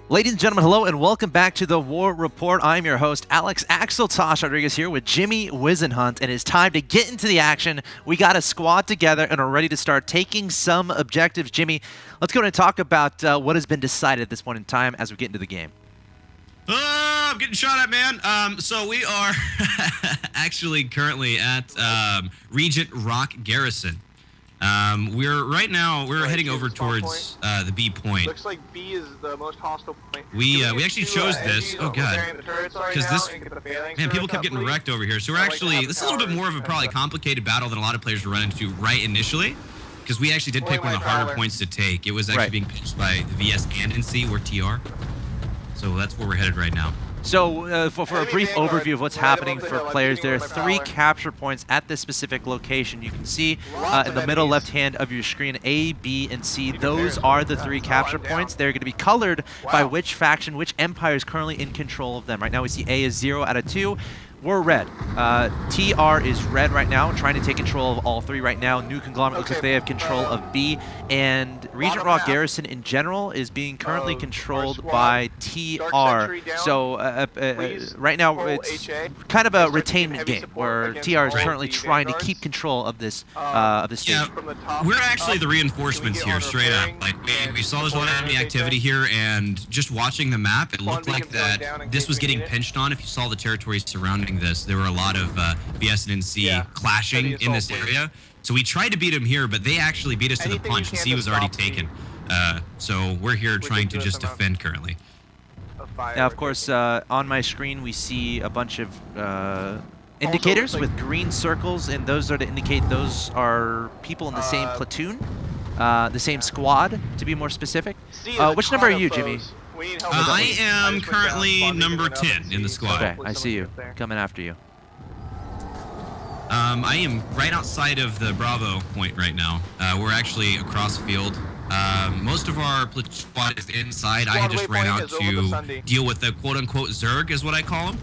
Ladies and gentlemen, hello and welcome back to the War Report. I'm your host, Alex Axel Tosh Rodriguez here with Jimmy Whisenhunt, and it's time to get into the action. We got a squad together and are ready to start taking some objectives. Jimmy, let's go ahead and talk about what has been decided at this point in time as we get into the game. I'm getting shot at, man. So we are actually currently at Regent Rock Garrison. We're heading over towards the B point. Looks like B is the most hostile point. We actually chose this. Oh god, because this man, people kept getting wrecked over here. So we're actually this is a little bit more of a probably complicated battle than a lot of players were running into right initially, because we actually did pick one of the harder points to take. It was actually being pitched by the VS and NC or TR. So that's where we're headed right now. So for a brief overview of what's happening for players, there are 3 capture points at this specific location. You can see in the middle left hand of your screen A, B, and C. Those are the 3 capture points. They're going to be colored by which faction, which empire is currently in control of them. Right now we see A is 0 out of 2. We're red. TR is red right now, trying to take control of all 3 right now. New Conglomerate looks like they have control of B. And Regent Rock Garrison in general is being currently controlled by TR. So right now it's kind of a retainment game where TR is currently trying to keep control of this stage. Yeah, we're actually the reinforcements here, straight up. Like we saw there's a lot of enemy activity here, and just watching the map, it looked like that this was getting pinched on. If you saw the territories surrounding this, there were a lot of VS and NC clashing in this area. So we tried to beat them here, but they actually beat us to the punch, and C was already taken. So we're here trying to just defend currently. Now, of course, on my screen we see a bunch of indicators with green circles, and those are to indicate those are people in the same platoon, the same squad, to be more specific. Which number are you, Jimmy? I am currently number 10 in the squad. Okay, I see you. Coming after you. I am right outside of the Bravo point right now. We're actually across field. Most of our squad is inside. I just ran out to deal with the quote-unquote Zerg, is what I call them.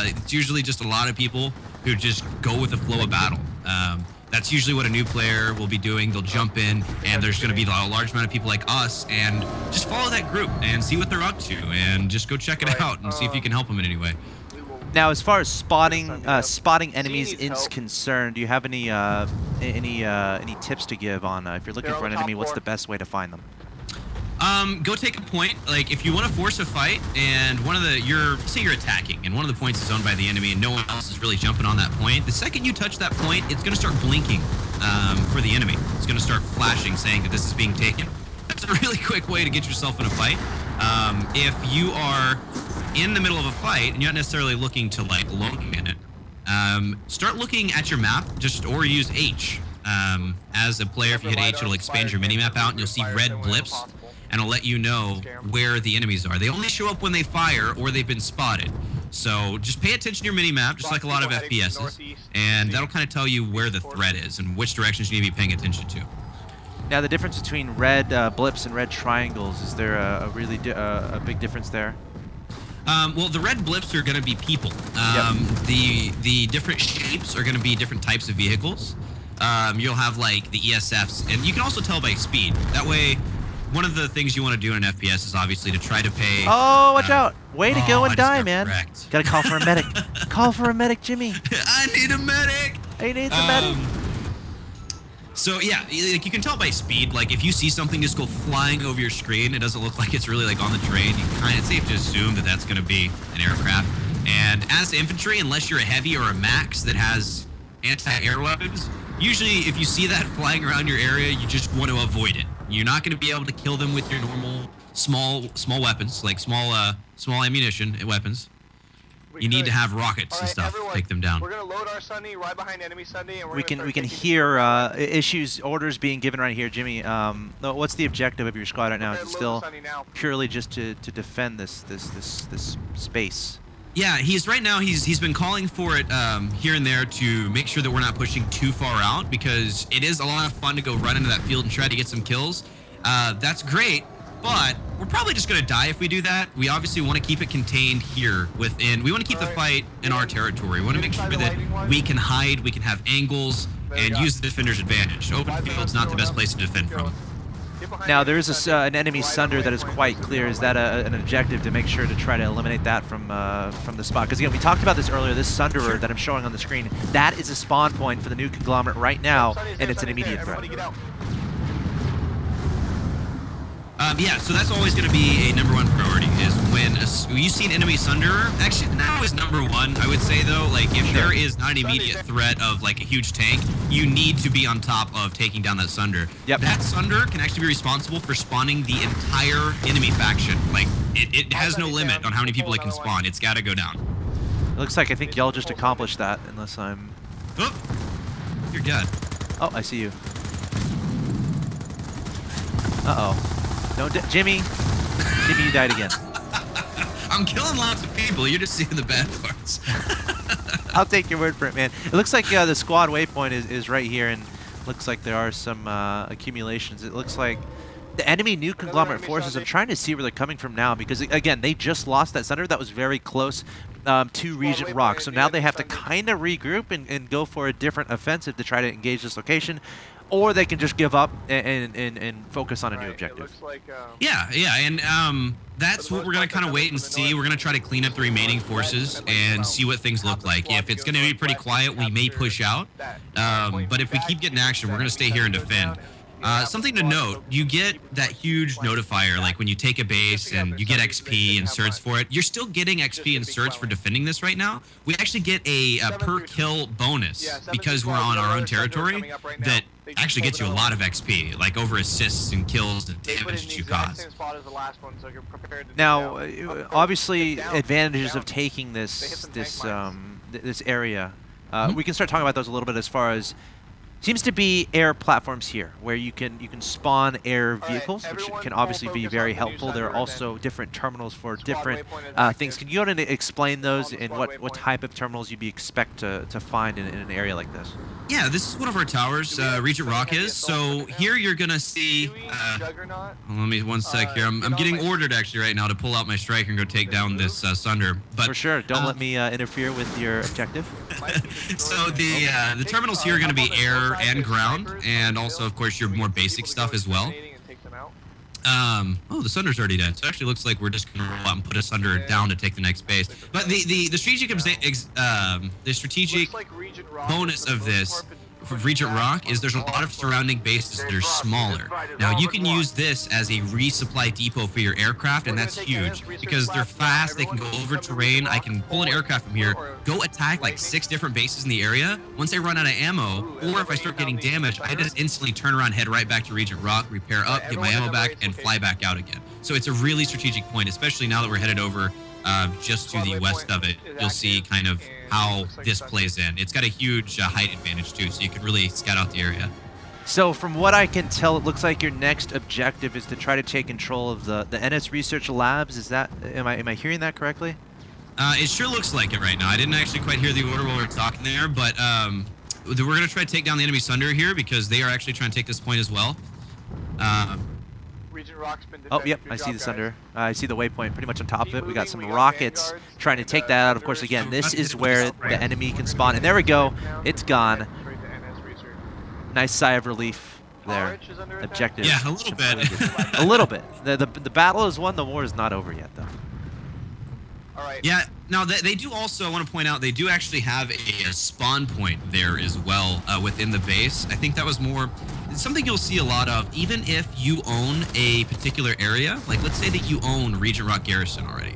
It's usually just a lot of people who just go with the flow of battle. That's usually what a new player will be doing. They'll jump in, and there's going to be a large amount of people like us, and just follow that group and see what they're up to, and just go check it out and see if you can help them in any way. Now, as far as spotting enemies is concerned, do you have any tips to give on if you're looking for an enemy, what's the best way to find them? Go take a point. Like, if you want to force a fight, and say you're attacking, and one of the points is owned by the enemy, and no one else is really jumping on that point. The second you touch that point, it's going to start blinking for the enemy. It's going to start flashing, saying that this is being taken. That's a really quick way to get yourself in a fight. If you are in the middle of a fight and you're not necessarily looking to like long in it, start looking at your map, or use H. As a player, if you hit H, it'll expand your minimap out, and you'll see red blips, and it'll let you know where the enemies are. They only show up when they fire or they've been spotted. So just pay attention to your minimap, just like a lot of FPSs, and that'll kind of tell you where the threat is and which directions you need to be paying attention to. Now, the difference between red blips and red triangles, is there a really big difference there? Well, the red blips are going to be people. The different shapes are going to be different types of vehicles. You'll have like the ESFs, and you can also tell by speed. That way, one of the things you want to do in an FPS is obviously to try to pay... Oh, watch out! Way to go and die, man. Wrecked. Gotta call for a medic. Call for a medic, Jimmy. I need a medic! I need a medic. So yeah, like you can tell by speed. Like if you see something just go flying over your screen, it doesn't look like it's really like on the train. It's safe to assume that that's going to be an aircraft. And as infantry, unless you're a heavy or a max that has anti-air weapons, usually if you see that flying around your area, you just want to avoid it. You're not going to be able to kill them with your normal small weapons, like small ammunition weapons. You need to have rockets and stuff to take them down. We're gonna load our Sunny right behind enemy Sunny, and we can hear orders being given right here, Jimmy. What's the objective of your squad right now? Is it still purely just to defend this space? Yeah, he's been calling for it here and there to make sure that we're not pushing too far out, because it is a lot of fun to go run into that field and try to get some kills. That's great. But we're probably just going to die if we do that. We obviously want to keep it contained here within. We want to keep the fight in our territory. We want to make sure that we can hide, we can have angles, and use the defender's advantage. Open field's not the best place to defend from. Get behind Now enemy there is Sunday. an enemy Right Sunder away, that is point quite towards clear. the Is that an objective to make sure to try to eliminate that from the spot? Because again, we talked about this earlier. This Sunderer that I'm showing on the screen, that is a spawn point for the new conglomerate right now, Sunny's and there, it's an Sunny's there. immediate threat. Everybody get out. Yeah, so that's always going to be a number one priority is when you see an enemy Sunderer. Actually, now is number one, I would say, though. Like, if there is not an immediate threat of, like, a huge tank, you need to be on top of taking down that Sunder. Yep. That Sunder can actually be responsible for spawning the entire enemy faction. Like, it has no limit on how many people it can spawn. It's got to go down. It looks like I think y'all just accomplished that, unless I'm... Oh, you're dead. Oh, I see you. Uh-oh. Don't Jimmy, you died again. I'm killing lots of people. You're just seeing the bad parts. I'll take your word for it, man. It looks like the squad waypoint is right here, and looks like there are some accumulations. It looks like the enemy new conglomerate forces. I'm trying to see where they're coming from now, because again, they just lost that Sunder that was very close to Regent Rock. So now they have to kind of regroup and go for a different offensive to try to engage this location. Or they can just give up and focus on a new objective. It looks like, Yeah, and that's what we're going to kind of wait and see. We're going to try to clean up the remaining forces and see what things look like. If it's going to be pretty quiet, we may push out. But if we keep getting action, we're going to stay here and defend. Something to note, you get that huge notifier, like when you take a base and you get XP and certs for it. You're still getting XP and certs for defending this right now. We actually get a per kill bonus because we're on our own territory that actually gets you a lot of XP, like over assists and kills and damage that you cause. Now, obviously, advantages of taking this area. We can start talking about those a little bit as far as seems to be air platforms here, where you can spawn air vehicles, which can obviously be very helpful. There are also different terminals for different things. Can you go and explain those and what type of terminals you'd expect to find in an area like this? Yeah, this is one of our towers, Regent Rock is. So here you're gonna see. Let me one sec here. I'm getting ordered actually right now to pull out my striker and go take down this Sunder. But for sure, don't let me interfere with your objective. So the terminals here are gonna be air and ground, and also of course your more basic stuff as well. Oh, the Sunder's already dead. So it actually looks like we're just gonna roll out and put a Sunder down to take the next base. But the strategic bonus of this for Regent Rock is there's a lot of surrounding bases that are smaller. Now you can use this as a resupply depot for your aircraft, and that's huge because they're fast. They can go over terrain. I can pull an aircraft from here, go attack like 6 different bases in the area. Once I run out of ammo, or if I start getting damaged, I just instantly turn around, head right back to Regent Rock, repair up, get my ammo back, and fly back out again. So it's a really strategic point, especially now that we're headed over just to the west of it. You'll see kind of how this plays in. It's got a huge height advantage too, so you can really scout out the area. So from what I can tell, it looks like your next objective is to try to take control of the NS Research Labs. Is that, am I hearing that correctly? It sure looks like it right now. I didn't actually quite hear the order while we were talking there, but we're going to try to take down the enemy Sunder here because they are actually trying to take this point as well. Oh, yep, I see the Sunder. I see the waypoint pretty much on top of it. We got some rockets trying to take that out. Of course, again, this is where the enemy can spawn. And there we go. It's gone. Nice sigh of relief there. Objective. Yeah, a little bit. A little bit. The battle is won. The war is not over yet, though. Yeah, now they do also, I want to point out, they do actually have a spawn point there as well within the base. I think that was more, something you'll see a lot of, even if you own a particular area, like let's say that you own Regent Rock Garrison already,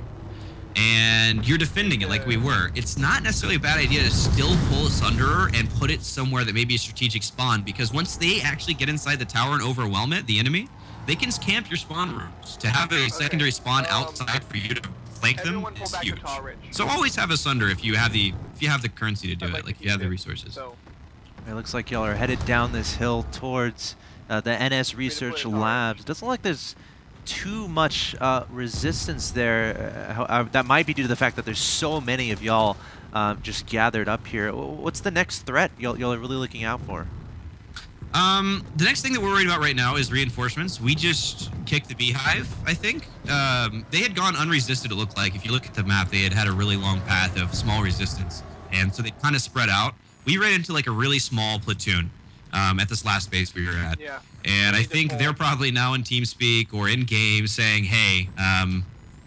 and you're defending it like we were, it's not necessarily a bad idea to still pull a Sunderer and put it somewhere that may be a strategic spawn, because once they actually get inside the tower and overwhelm it, the enemy, they can camp your spawn rooms. To have a secondary spawn outside for you to flank them is huge. So always have a Sunder if you have the currency to do it, like if you have the resources. It looks like y'all are headed down this hill towards the NS Research Labs. Doesn't look like there's too much resistance there. That might be due to the fact that there's so many of y'all just gathered up here. What's the next threat y'all are really looking out for? The next thing that we're worried about right now is reinforcements. We just kicked the Beehive, I think. They had gone unresisted, it looked like. If you look at the map, they had a really long path of small resistance. And so they kind of spread out. We ran into like a really small platoon. at this last base we were at. Yeah. And I Need to think pull. they're probably now in TeamSpeak or in game saying, hey,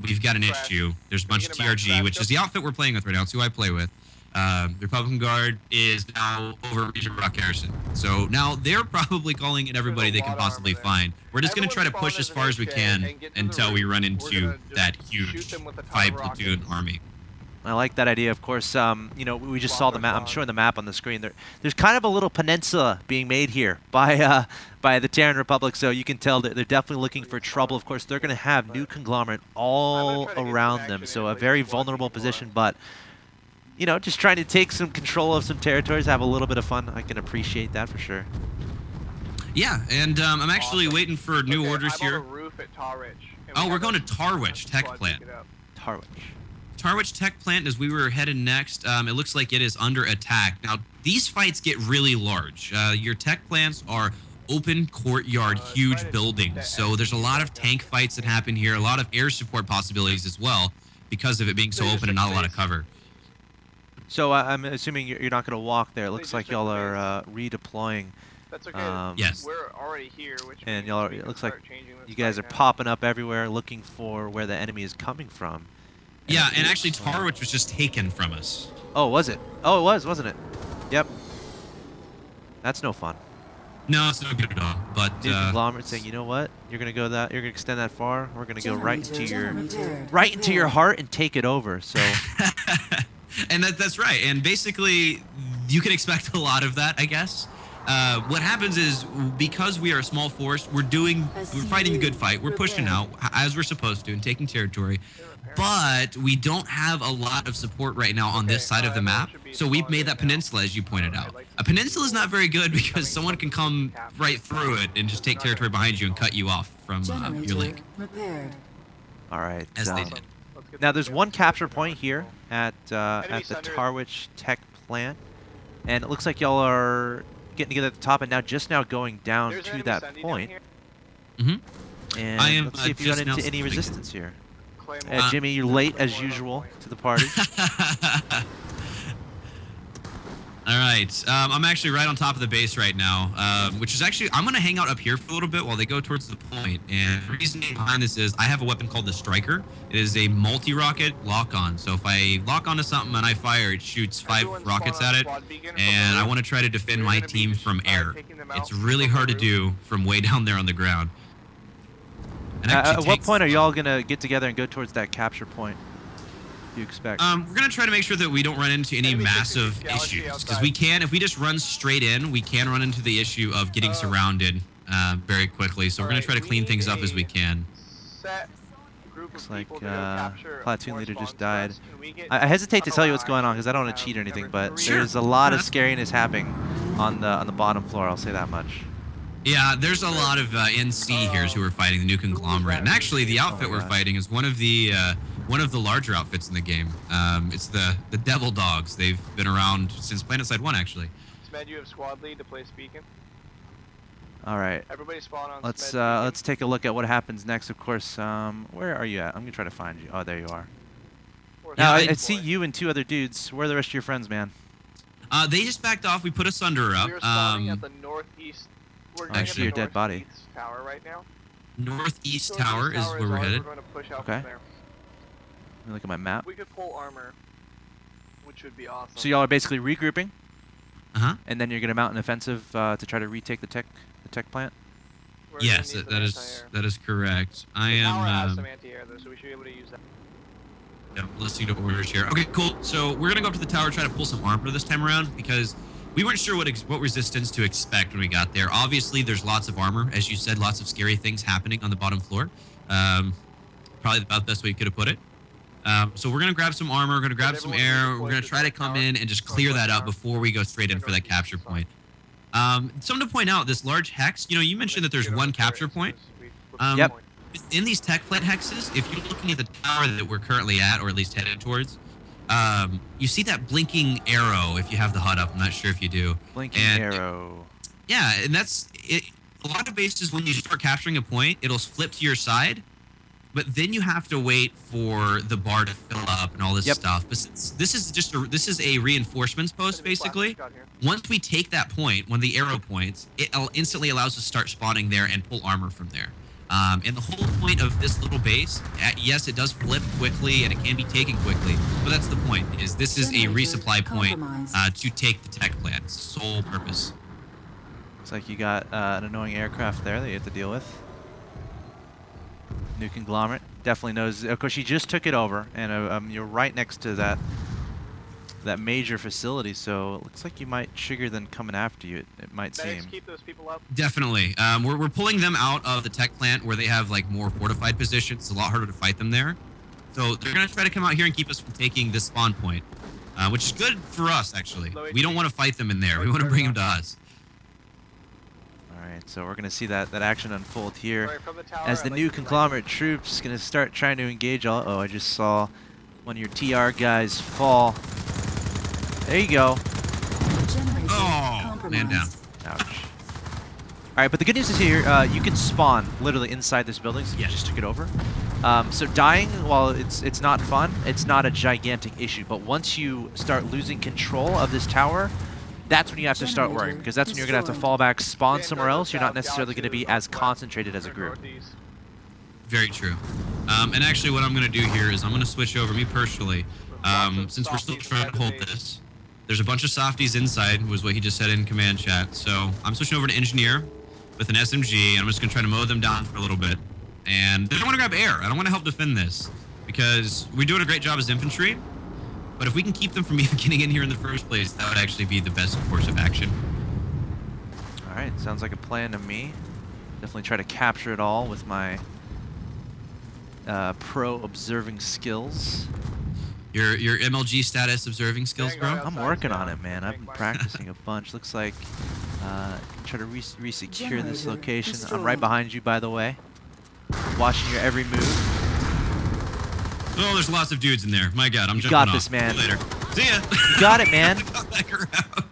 we've got an Crash. issue. There's a bunch of Can we get a max TRG, which crash is the outfit we're playing with right now. It's who I play with. The Republican Guard is now over Regent Rock Garrison. So now they're probably calling in everybody There's they a can lot of possibly armor there. find. We're just going to try to Everyone push as spawn far as we an can HK and get to the until we roof. run We're into gonna just that shoot huge them with a ton of 5-platoon rockets. army. I like that idea. Of course, you know, we just saw the map. I'm Bomb. showing the map on the screen. There's kind of a little peninsula being made here by the Terran Republic, so you can tell that they're definitely looking for trouble. Of course, they're going to have new conglomerate all try to get some around action them, so in, a like, very just one vulnerable before. position. But you know, just trying to take some control of some territories, have a little bit of fun. I can appreciate that for sure. Yeah, and I'm actually Awesome. waiting for new Okay, orders I'm here. on the roof at Tarwich. And Oh, we we're have going a to Tarwich Tech squad Plant. pick it up. Tarwich. Tarwich Tech Plant, as we were headed next, it looks like it is under attack. Now, these fights get really large. Your tech plants are open courtyard, huge try to buildings. that So there's a lot of tank fights that happen here, a lot of air support possibilities as well, because of it being so They just open and not a lot of base. cover. So I'm assuming you're not going to walk there. It They looks just like took y'all the are redeploying. That's okay. Yes. We're already here, which And means y'all are, we it can looks like start changing this you guys are fight now. popping up everywhere looking for where the enemy is coming from. Yeah, it and actually looks like- Tarwich was just taken from us. Oh, was it? Oh, it was, wasn't it? Yep. That's no fun. No, it's no good at all. But Dude, conglomerate saying, you know what? You're gonna go that. You're gonna extend that far. We're gonna go right into your, right into your heart and take it over. So and that's right. And basically, you can expect a lot of that, I guess. What happens is, because we are a small force, we're fighting a good fight. We're pushing out as we're supposed to and taking territory. But we don't have a lot of support right now on this side of the map. So we've made that peninsula, as you pointed out. A peninsula is not very good because someone can come right through it and just take territory behind you and cut you off from your link, all right. as they um, did. Let's get Now this there's together. one capture point here at Enemy the center. Tarwich Tech Plant, and it looks like y'all are getting together at the top and now just now going down There's to enemy that Sunday down point. here. And I am, let's see if you run just now into any splitting. resistance here. Claymore. Jimmy, you're late as usual to the party. All right, I'm actually right on top of the base right now, which is actually, I'm going to hang out up here for a little bit while they go towards the point. And the reasoning behind this is I have a weapon called the Striker. It is a multi-rocket lock-on. So if I lock onto something and I fire, it shoots 5 Everyone rockets spawn at on it. squad beacon from And the I roof. want to try to defend We're my gonna be team just, from air. taking them out It's really from the hard to roof. do from way down there on the ground. And it actually At what takes- point are y'all gonna get together and go towards that capture point? Do you expect? We're gonna try to make sure that we don't run into any Enemy massive fixing Galaxy issues, because outside. we can, if we just run straight in, we can run into the issue of getting surrounded very quickly. So we're gonna Alright, try to we clean need things up as we a can. Set group Looks of like people to go capture platoon more leader just spawns died. first. Can we get I hesitate to tell you what's alive going on because I don't want to have cheat or anything, number but three? there's a lot of That's- scariness happening on the bottom floor. I'll say that much. Yeah, there's a lot of NC here's who are fighting the new conglomerate, and actually the outfit we're gosh. fighting is one of the larger outfits in the game. It's the Devil Dogs. They've been around since PlanetSide 1, actually. Smed, you have squad lead to place beacon. All right. Everybody spawn on Let's Smed beacon. let's take a look at what happens next. Of course, where are you at? I'm gonna try to find you. Oh, there you are. Or Now Yeah, I see you and 2 other dudes. Where are the rest of your friends, man? They just backed off. We put a Sunder up. We're spawning at the northeast. We're I going see at the your dead body. northeast tower right now. Northeast Northeast Tower is where we're ours. headed. We're going to push out Okay. from there. Let me look at my map. We could pull armor, which would be awesome. So y'all are basically regrouping, Uh-huh. and then you're gonna mount an offensive to try to retake the tech plant. We're gonna Yes, need some that is anti-air. correct. I The tower has am some anti-air though, so we should be able to use that. listening to orders here. Okay, cool. So we're gonna go up to the tower, try to pull some armor this time around because we weren't sure what resistance to expect when we got there. Obviously, there's lots of armor, as you said, lots of scary things happening on the bottom floor. Probably about the best way you could have put it. So we're gonna grab some armor, we're gonna grab some everyone air, deploy we're gonna to try to the come tower? in and just Or clear what that out tower? before we go straight in for that capture point. Something to point out, this large hex, you know, you mentioned that there's Get on one the turret capture as soon point. as we flip Um, the Yep. point. In these tech plant hexes, if you're looking at the tower that we're currently at, or at least headed towards, you see that blinking arrow if you have the HUD up. I'm not sure if you do. Blinking And- arrow. Yeah, and that's it. A lot of bases, when you start capturing a point, it'll flip to your side, but then you have to wait for the bar to fill up and all this Yep. stuff. But this is a reinforcements post basically. Once we take that point, when the arrow points, it instantly allows us to start spawning there and pull armor from there. And the whole point of this little base, yes, it does flip quickly and it can be taken quickly, but that's the point. Is this is a resupply point to take the tech plant. Sole purpose. Looks like you got an annoying aircraft there that you have to deal with. New Conglomerate definitely knows. Of course, you just took it over, and you're right next to that major facility, so it looks like you might trigger them coming after you, it might seem. Keep those people up. Definitely. We're pulling them out of the tech plant where they have like more fortified positions. It's a lot harder to fight them there. So they're going to try to come out here and keep us from taking this spawn point, which is good for us, actually. We don't want to fight them in there. We want to bring them to us. All right, so we're going to see that action unfold here. Right, from the tower, As the new Conglomerate troops going to start trying to engage. Oh, I just saw one of your TR guys fall. There you go. Oh, man down. Ouch. All right, but the good news is here, you can spawn literally inside this building, so you just took it over. So dying, while it's not fun, it's not a gigantic issue. But once you start losing control of this tower, that's when you have to start worrying, because that's when you're going to have to fall back, spawn somewhere else. You're not necessarily going to be as concentrated as a group. Very true. And actually what I'm going to do here is I'm going to switch over, me personally, since we're still trying to hold this. There's a bunch of softies inside, was what he just said in command chat. So I'm switching over to engineer with an SMG, and I'm just going to try to mow them down for a little bit. And I don't want to grab air. I don't want to help defend this, because we're doing a great job as infantry. But if we can keep them from even getting in here in the first place, that would actually be the best course of action. All right, sounds like a plan to me. Definitely try to capture it all with my pro observing skills. Your MLG status observing skills, bro? I'm working on it, man. I've been practicing a bunch. Looks like try to re-secure this location. I'm right behind you, by the way. Watching your every move. Oh, there's lots of dudes in there. My God, I'm you jumping got off. this, man. See you later. See ya. You got it, man. Come back around.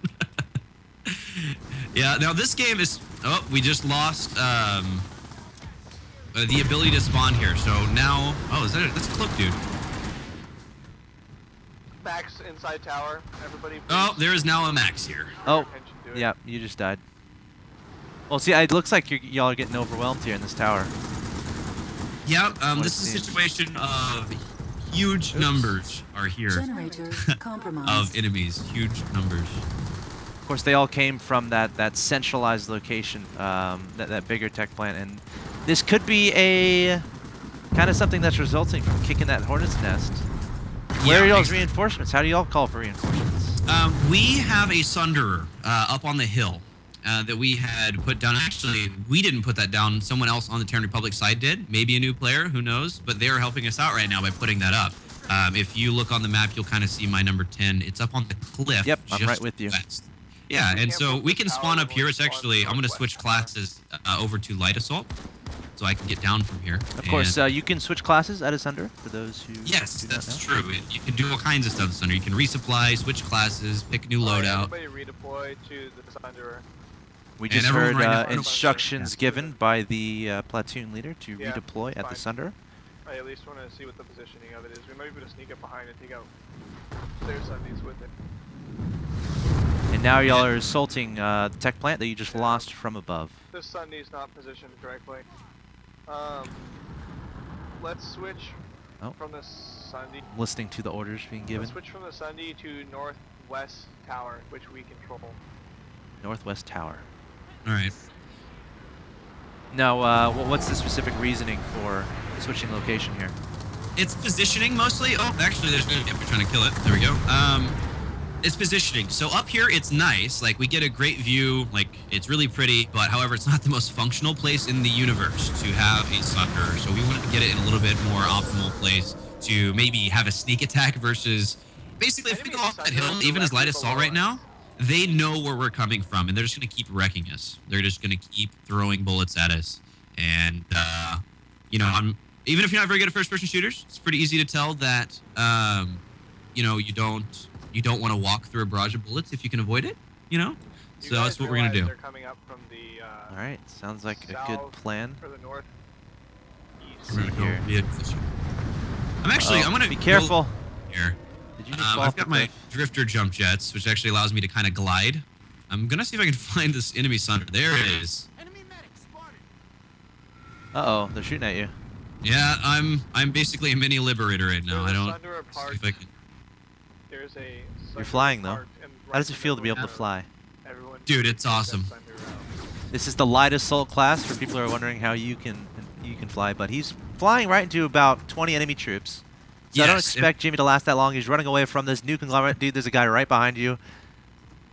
Yeah, now this game is... Oh, we just lost the ability to spawn here. So now... Oh, that's a cloak dude. Max inside tower. Everybody. Please. Oh, there is now a Max here. Oh, yeah, you just died. Well, see, it looks like y'all are getting overwhelmed here in this tower. Yeah, this is a situation of huge numbers are here of enemies. Huge numbers. Of course, they all came from that centralized location, that bigger tech plant, and this could be a kind of something that's resulting from kicking that hornet's nest. Where are y'all's reinforcements? How do y'all call for reinforcements? We have a Sunderer up on the hill that we had put down. Actually, we didn't put that down. Someone else on the Terran Republic side did. Maybe a new player, who knows? But they are helping us out right now by putting that up. If you look on the map, you'll kind of see my number 10. It's up on the cliff. Yep, I'm right with you. West. Yeah, and so we can spawn up here. It's actually, I'm going to switch classes over to Light Assault, so I can get down from here. Of course, you can switch classes at Asunder, for those who yes, do not that's know. true. You can do all kinds of stuff at Asunder. You can resupply, switch classes, pick a new loadout. Everybody redeploy to the Sunderer. We just everyone heard right now- instructions given by the platoon leader to Yeah, redeploy at the fine. Sunderer. I at least want to see what the positioning of it is. We might be able to sneak up behind and take out their Sundies with it. And now y'all are assaulting the tech plant that you just lost from above. This Sundie's not positioned correctly. Let's switch from the Sundie. Listening to the orders being given. Let's switch from the Sundie to northwest tower, which we control. Northwest tower. All right. Now, what's the specific reasoning for switching location here? It's positioning mostly. Oh, actually, there's no. Yep, we're trying to kill it. There we go. It's positioning. So up here, it's nice. Like, we get a great view. Like, it's really pretty. But, however, it's not the most functional place in the universe to have a Sunderer. So we wanted to get it in a little bit more optimal place to maybe have a sneak attack versus... Basically, if we go off that hill, even as Light Assault right now, they know where we're coming from, and they're just going to keep wrecking us. They're just going to keep throwing bullets at us. And, you know, even if you're not very good at first-person shooters, it's pretty easy to tell that, you know, you don't want to walk through a barrage of bullets if you can avoid it, you know? So that's what we're going to do. They're coming up from the All right, sounds like a good south plan. or the northeast see here. I'm actually, I'm gonna be careful. Here. Did you just fall off I've got the my cliff? drifter jump jets, which actually allows me to kind of glide. I'm gonna see if I can find this enemy Sunder. There it is. Uh-oh, they're shooting at you. Yeah, I'm basically a mini liberator right now. I don't. See if I can. There's a You're flying though. park and How does it right in feel the to be able to middle, fly? everyone Dude, it's takes that awesome. Sunder out. This is the light assault class for people who are wondering how you can fly, but he's flying right into about 20 enemy troops. So I don't Yes, expect Jimmy to last that long. He's running away from this new conglomerate. Dude, there's a guy right behind you.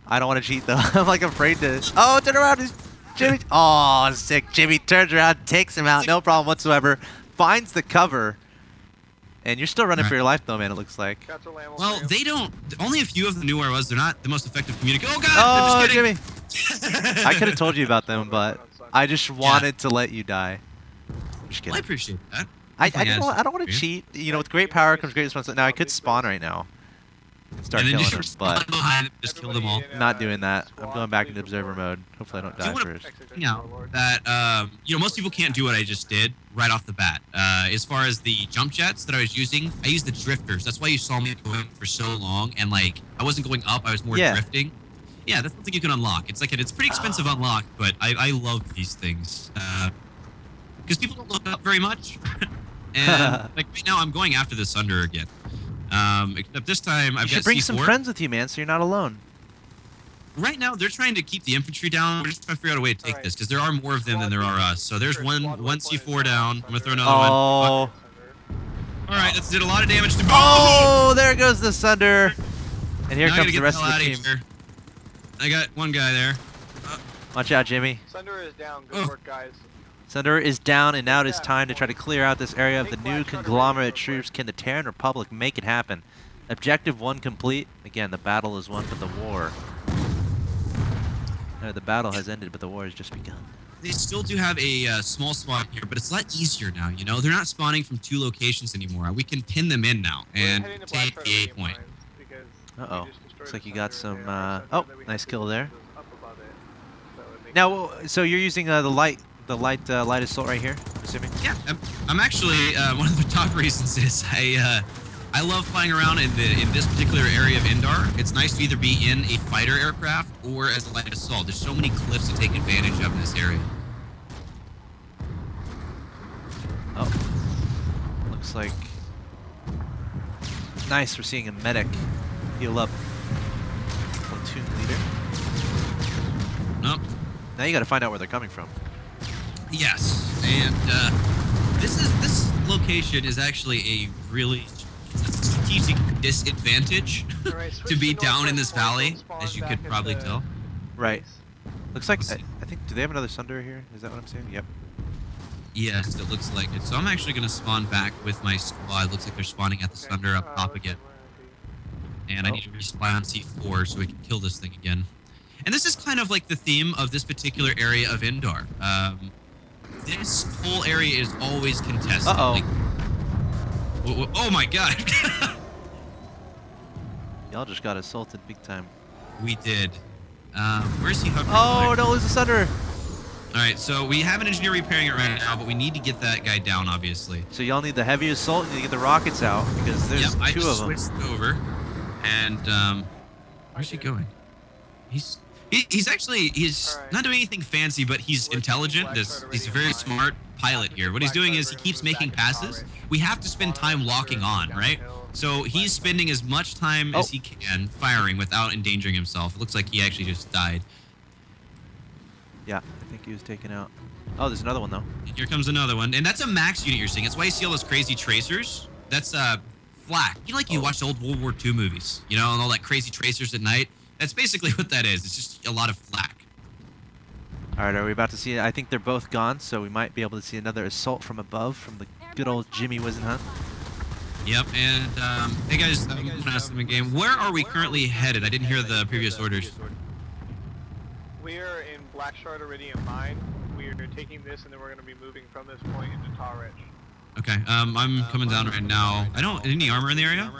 I don't want to cheat though. I'm like afraid to. Oh, turn around. He's Jimmy. Oh, sick. Jimmy turns around, takes him out. No problem whatsoever. Finds the cover. And you're still running for your life though, man, it looks like. Got the lamb Well, over you. they don't. Only a few of them knew where I was. They're not the most effective communicators. Oh God! Oh, I'm Jimmy. just kidding. I could have told you about them, but I just wanted to let you die. I'm just Well, I kidding. appreciate that. I Definitely don't adds want to to cheat. You know, with great power comes great responsibility. Now I could spawn right now and start And then killing you them, but behind them, just kill them all. Everybody in, not doing that. I'm squad, going back please into observer report. mode. Hopefully I don't Do you die wanna- first. You know that you know most people can't do what I just did right off the bat. As far as the jump jets that I was using, I used the drifters. That's why you saw me going for so long, and like I wasn't going up, I was more Yeah. drifting. Yeah, that's something you can unlock. It's like it's pretty expensive unlock, but I love these things because people don't look up very much. And like right now, I'm going after the Sunder again. Except this time I've You got should bring C4. some friends with you, man, so you're not alone. Right now, they're trying to keep the infantry down. We're just trying to figure out a way to take Alright. this because there are more of them than there are us. So there's one C4 down. I'm gonna throw another Oh. one. All right, that's did a lot of damage to me. Oh, there goes the Sunder. And here Now I gotta comes the get rest of hell the outta team. here. I got one guy there. Watch out, Jimmy. Sunder is down. Good work, guys. Sunder is down, and now it is time to try to clear out this area of the new conglomerate troops. Can the Terran Republic make it happen? Objective 1 complete. Again, the battle is won, but the war. The battle has ended, but the war has just begun. They still do have a small spawn here, but it's a lot easier now. You know, they're not spawning from 2 locations anymore. We can pin them in now and We're heading to take Black the Friday 8 point. mines because Uh-oh. we just destroyed Looks like the you got Sunder, some, and our Sunder oh, that we nice had kill built there. was up above it. So it makes Now, so you're using the light assault right here, I'm assuming? Yeah, I'm actually one of the top reasons is I love flying around in this particular area of Indar. It's nice to either be in a fighter aircraft or as a light assault. There's so many cliffs to take advantage of in this area. Oh, looks like nice. We're seeing a medic heal up. Platoon leader. Nope. Now you got to find out where they're coming from. Yes, and this location is actually a really strategic disadvantage Alright, to switch be to down in northwest this valley, corridor, spawn as you back could probably into tell. Right. Looks like Let's I see. think. Do they have another Sunder here? Is that what I'm saying? Yep. Yes, it looks like it. So I'm actually going to spawn back with my squad. Looks like they're spawning at the Okay, Sunder up top looks again. like we're gonna And I Oh. need to resupply on C4 so we can kill this thing again. And this is kind of like the theme of this particular area of Indar. This whole area is always contested. Uh-oh. Like, oh my god! Y'all just got assaulted big time. We did. Where's he hovering? Oh, don't lose the Sunder. Alright, so we have an engineer repairing it right now, but we need to get that guy down, obviously. So y'all need the heavy assault. You need to get the rockets out because there's Yep, I 2 just of them. switched over. And, where's he going? He's actually, he's Alright. not doing anything fancy, but he's intelligent. He's a very smart pilot here. What he's doing is he keeps making passes. We have to spend time locking on, right? So he's spending as much time as he can firing without endangering himself. It looks like he actually just died. Yeah, I think he was taken out. Oh, there's another one though. And here comes another one. And that's a max unit you're seeing. That's why you see all those crazy tracers. That's flak. You know, like you watch the old World War II movies, you know, and all that crazy tracers at night. That's basically what that is. It's just a lot of flak. All right, are we about to see? I think they're both gone, so we might be able to see another assault from above from the good old Jimmy Wisenhunt. Yep, and hey guys, I'm gonna ask them again. Where are we currently headed? I didn't hear the previous orders. We are in Black Shard Iridium Mine. We are taking this, and then we're going to be moving from this point into Tarich. Okay, I'm coming down right now. I don't any armor in the area.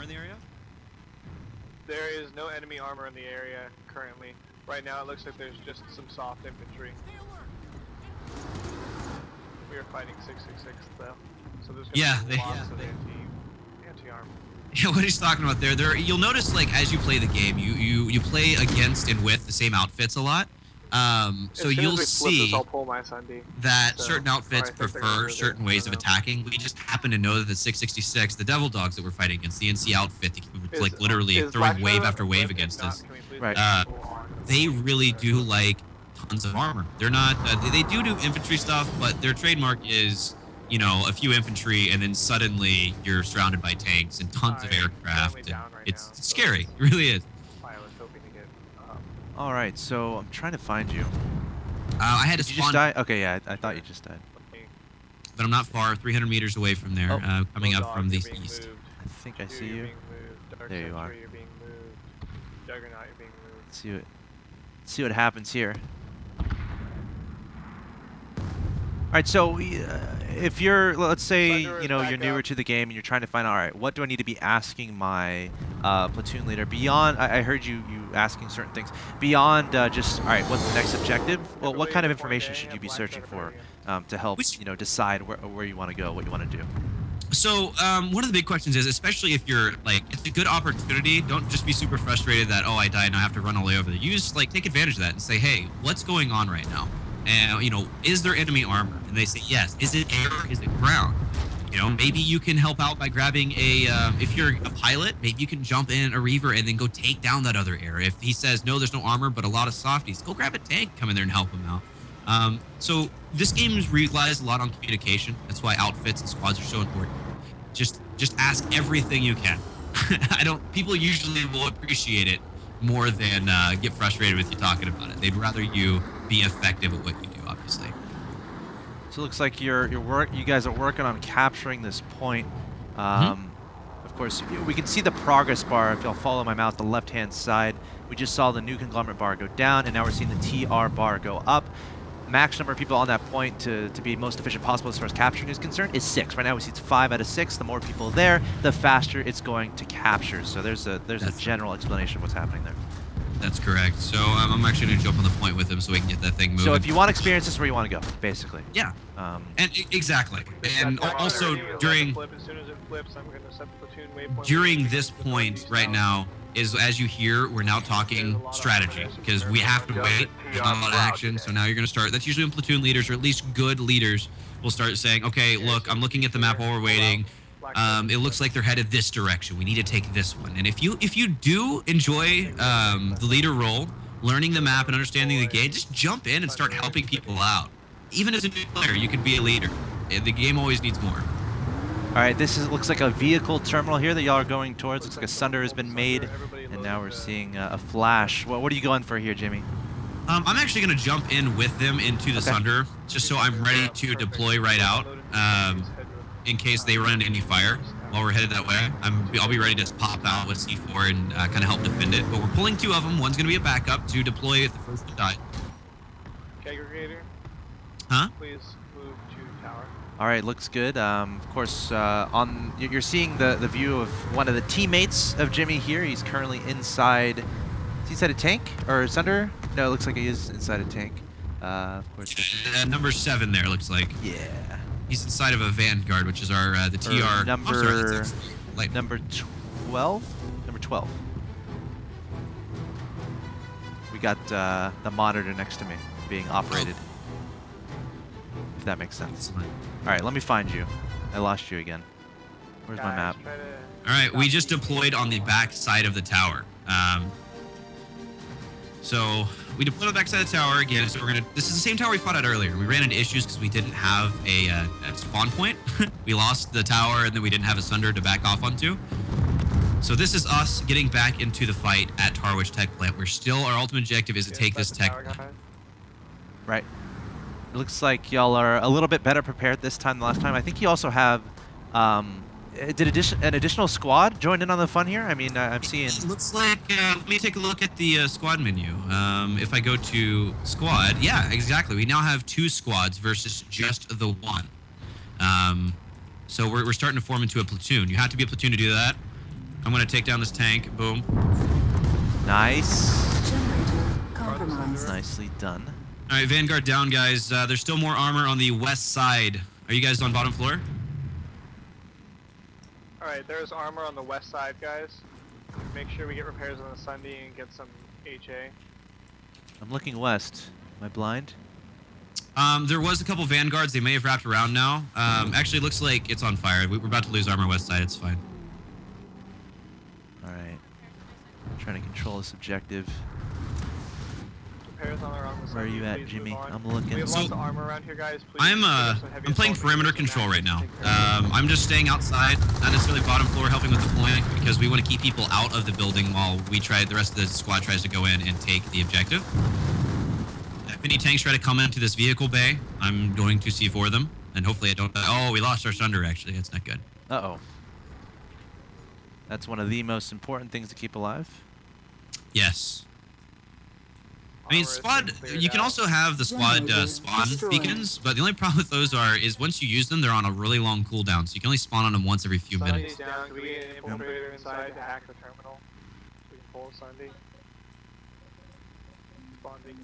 There is no enemy armor in the area currently. Right now, it looks like there's just some soft infantry. We are fighting 666 though. So there's Yeah, gonna be lots of anti-armor. Yeah, what he's talking about there, you'll notice like as you play the game, you play against and with the same outfits a lot. So you'll see I'll pull my Sunday. that So, certain outfits I think they're prefer gonna certain ways of attacking. We just happen to know that the 666, the Devil Dogs that we're fighting against, the NC outfit, it's like literally throwing wave after wave against us. Right. They really do like tons of armor. They're not, they do infantry stuff, but their trademark is, you know, a few infantry and then suddenly you're surrounded by tanks and tons of aircraft. And it's scary. It really is. I was hoping to get. All right, so I'm trying to find you. I had to Did you just spawn, die? Okay, yeah, I thought you just died. but I'm not far, 300 meters away from there, Oh. coming up from the east. I think I see you. There you are. You're being moved. Juggernaut, you're being moved. See what happens here. All right, so if you're, let's say, Thunder is you know, you're back newer up. to the game and you're trying to find out, all right, what do I need to be asking my platoon leader beyond? I heard you asking certain things beyond just, all right, what's the next objective? Well, what kind of information should you be searching for to help, you know, decide where you want to go, what you want to do? So one of the big questions is, especially if you're like, it's a good opportunity. Don't just be super frustrated that, oh, I died and I have to run all the way over there. Use, like, take advantage of that and say, hey, what's going on right now? And, you know, is there enemy armor? And they say, yes. Is it air? Is it ground? You know, maybe you can help out by grabbing a, if you're a pilot, maybe you can jump in a Reaver and then go take down that other air. If he says, no, there's no armor, but a lot of softies, go grab a tank, come in there and help him out. So this game relies a lot on communication. That's why outfits and squads are so important. Just ask everything you can. People usually will appreciate it more than get frustrated with you talking about it. They'd rather you be effective at what you do, obviously. So it looks like you guys are working on capturing this point. Of course, we can see the progress bar if you'll follow my mouse, the left-hand side. We just saw the new conglomerate bar go down, and now we're seeing the TR bar go up. Max number of people on that point to be most efficient possible as far as capturing is concerned is 6. Right now we see it's 5 out of 6. The more people there, the faster it's going to capture. So there's a general explanation of what's happening there. That's correct. So I'm actually going to jump on the point with him so we can get that thing moving. So if you want experience, this is where you want to go, basically. Yeah. Exactly. And also during this point right now is, as you hear, we're now talking strategy because we have to wait. There's not a lot of action. So now you're going to start. That's usually when platoon leaders, or at least good leaders, will start saying, okay, look, I'm looking at the map while we're waiting. It looks like they're headed this direction. We need to take this one. And if you do enjoy the leader role, learning the map and understanding the game, just jump in and start helping people out. Even as a new player, you could be a leader. The game always needs more. All right, looks like a vehicle terminal here that y'all are going towards. Looks like a Sunder has been made, and now we're seeing a flash. What are you going for here, Jimmy? I'm actually going to jump in with them into the Sunder, just so I'm ready to deploy right out. In case they run into any fire while we're headed that way. I'll be ready to pop out with C4 and kind of help defend it. But we're pulling 2 of them. One's going to be a backup to deploy if the first one dies. Aggregator. Huh? Please move to tower. All right, looks good. Of course, you're seeing the view of one of the teammates of Jimmy here. He's currently inside. Is he inside a tank or Sunder? No, it looks like he is inside a tank. Of course. Number 7 there looks like. Yeah. He's inside of a Vanguard, which is our the TR number number 12. Number 12. We got the monitor next to me being operated. If that makes sense. All right, let me find you. I lost you again. Where's my map? All right, we just deployed on the back side of the tower. So we deployed on the back side of the tower again. So this is the same tower we fought at earlier. We ran into issues because we didn't have a spawn point. We lost the tower and then we didn't have a Sunder to back off onto. So this is us getting back into the fight at Tarwich Tech Plant. Our ultimate objective is to take this tech plant. Right. It looks like y'all are a little bit better prepared this time than last time. I think you also have an additional squad joined in on the fun here? I mean, I'm seeing... It looks like... let me take a look at the squad menu. If I go to squad, yeah, exactly. We now have 2 squads versus just the 1. So we're starting to form into a platoon. You have to be a platoon to do that. I'm going to take down this tank. Boom. Nice. Nicely done. All right, Vanguard down, guys. There's still more armor on the west side. Are you guys on bottom floor? Alright, there's armor on the west side, guys. Make sure we get repairs on the Sunday and get some HA. I'm looking west. Am I blind? There was a couple vanguards. They may have wrapped around now. Actually, it looks like it's on fire. We're about to lose armor west side. It's fine. All right. I'm trying to control this objective. Repairs on the Where are you at, please Jimmy? move on. I'm looking. We have So, lots of armor around here, guys. Please I'm playing perimeter control right now. I'm just staying outside, not necessarily bottom floor, helping with the point because we want to keep people out of the building while the rest of the squad tries to go in and take the objective. If any tanks try to come into this vehicle bay, I'm going to C4 them, and hopefully I don't. Oh, we lost our Sunder. Actually, that's not good. Uh-oh. That's one of the most important things to keep alive. Yes. I mean, squad. You can also have the squad spawn beacons, but the only problem with those is once you use them, they're on a really long cooldown, so you can only spawn on them once every few minutes. Down. Can we get an infiltrator inside to hack the terminal? We can pull Sunday. Bonding.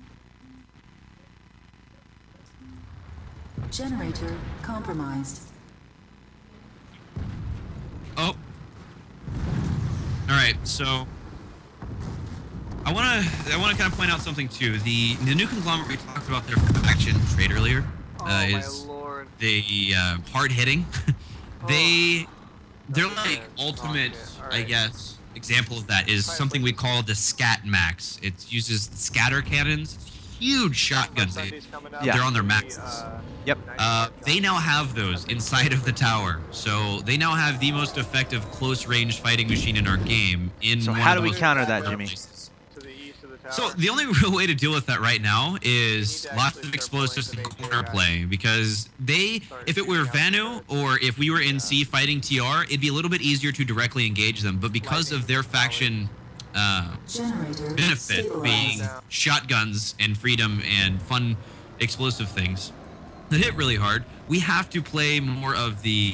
Generator compromised. Oh. All right, so I want to kind of point out something too. The new conglomerate we talked about their faction trait earlier is my lord. the hard hitting. They're like ultimate, I guess, example of that is something we call the Scat Max. It uses scatter cannons, huge shotguns. They're on their maxes. Yep. They now have those inside of the tower, so they now have the most effective close-range fighting machine in our game. So how do we counter that, Jimmy? To the east of the tower. So the only real way to deal with that right now is lots of explosives and corner play, because if it were Vanu or if we were in C fighting TR, it'd be a little bit easier to directly engage them, but because of their faction benefit being shotguns and freedom and fun explosive things that hit really hard, we have to play more of the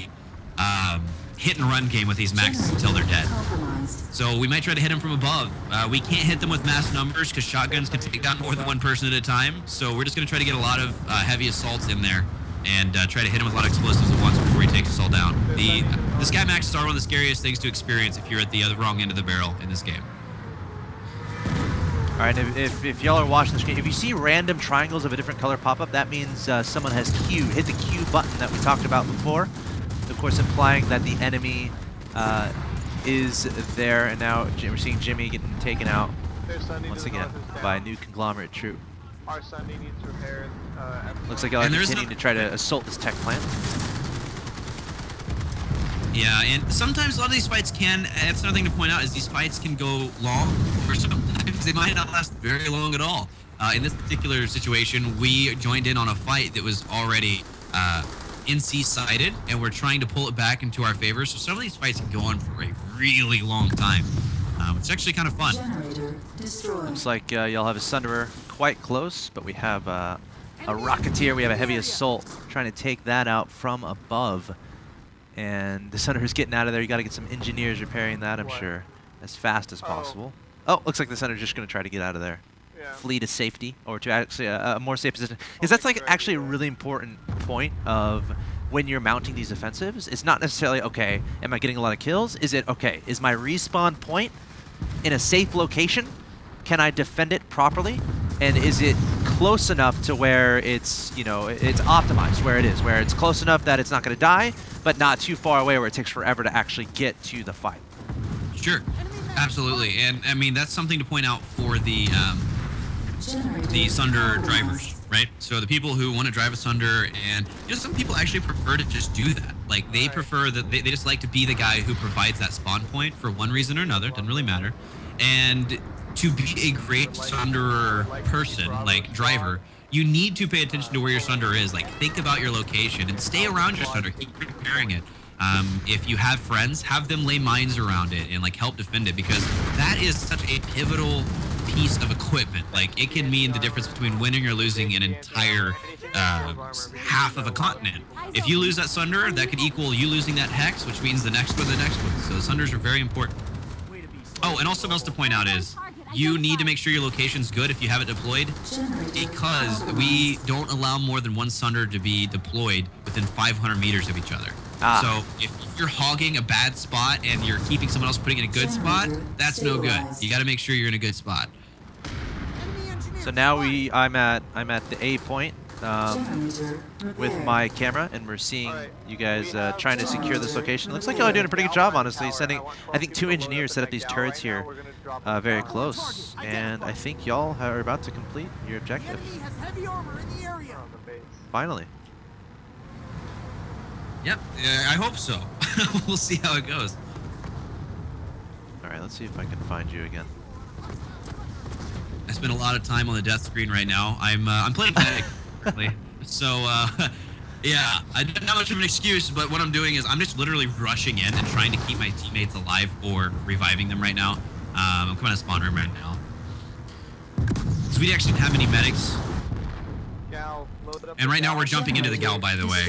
hit and run game with these maxes until they're dead. So we might try to hit them from above. We can't hit them with mass numbers because shotguns can take down more than one person at a time. So we're just going to try to get a lot of heavy assaults in there and try to hit them with a lot of explosives at once before he takes us all down. The Sky Maxes are one of the scariest things to experience if you're at the wrong end of the barrel in this game. All right, if y'all are watching the screen, if you see random triangles of a different color pop up, that means someone has Q. Hit the Q button that we talked about before. Of course, implying that the enemy is there, and now we're seeing Jimmy getting taken out once again by a new conglomerate troop. Our Sunday needs repairs. Looks like y'all are continuing to try to assault this tech plant. Yeah, and sometimes a lot of these fights that's another thing to point out, is these fights can go long, or sometimes they might not last very long at all. In this particular situation, we joined in on a fight that was already NC-sided, and we're trying to pull it back into our favor, so some of these fights can go on for a really long time. It's actually kind of fun. Looks like y'all have a Sunderer quite close, but we have a Rocketeer, we have a heavy assault, trying to take that out from above. And the Sunderer's getting out of there. You got to get some engineers repairing that, I'm sure, as fast as possible. Oh, looks like the Sunderer's just going to try to get out of there. Yeah. Flee to safety, or to actually a more safe position. Because that's like actually a really important point of when you're mounting these offensives. It's not necessarily, okay, am I getting a lot of kills? Is it, okay, is my respawn point in a safe location? Can I defend it properly? And is it close enough to where it's, you know, it's optimized where it is, where it's close enough that it's not going to die, but not too far away where it takes forever to actually get to the fight? Sure, absolutely. And I mean, that's something to point out for the Sunder drivers, right? So the people who want to drive a Sunder, and you know, some people actually prefer to just do that. Like they prefer that they just like to be the guy who provides that spawn point for one reason or another. Doesn't really matter. And to be a great Sunderer person, like driver, you need to pay attention to where your Sunder is. Like think about your location and stay around your Sunder. Keep repairing it. If you have friends, have them lay mines around it and like help defend it, because that is such a pivotal piece of equipment. Like it can mean the difference between winning or losing an entire half of a continent. If you lose that Sunder, that could equal you losing that Hex, which means the next one, the next one. So the Sunders are very important. Oh, and also else to point out is you need to make sure your location's good if you have it deployed, because we don't allow more than one Sunder to be deployed within 500 meters of each other. So if you're hogging a bad spot and you're keeping someone else putting in a good spot, that's no good. You got to make sure you're in a good spot. So now I'm at the A point with my camera, and we're seeing you guys trying to secure this location. It looks like y'all are doing a pretty good job, honestly. Sending, I think 2 engineers set up these turrets here very close, and I think y'all are about to complete your objective. Finally. Yep, I hope so. We'll see how it goes. All right, let's see if I can find you again. I spend a lot of time on the death screen right now. I'm playing Medic currently, so yeah, I don't have much of an excuse. But what I'm doing is I'm just literally rushing in and trying to keep my teammates alive or reviving them right now. I'm coming out of spawn room right now. So we actually didn't have any medics. And right now we're jumping into the Gal, by the way.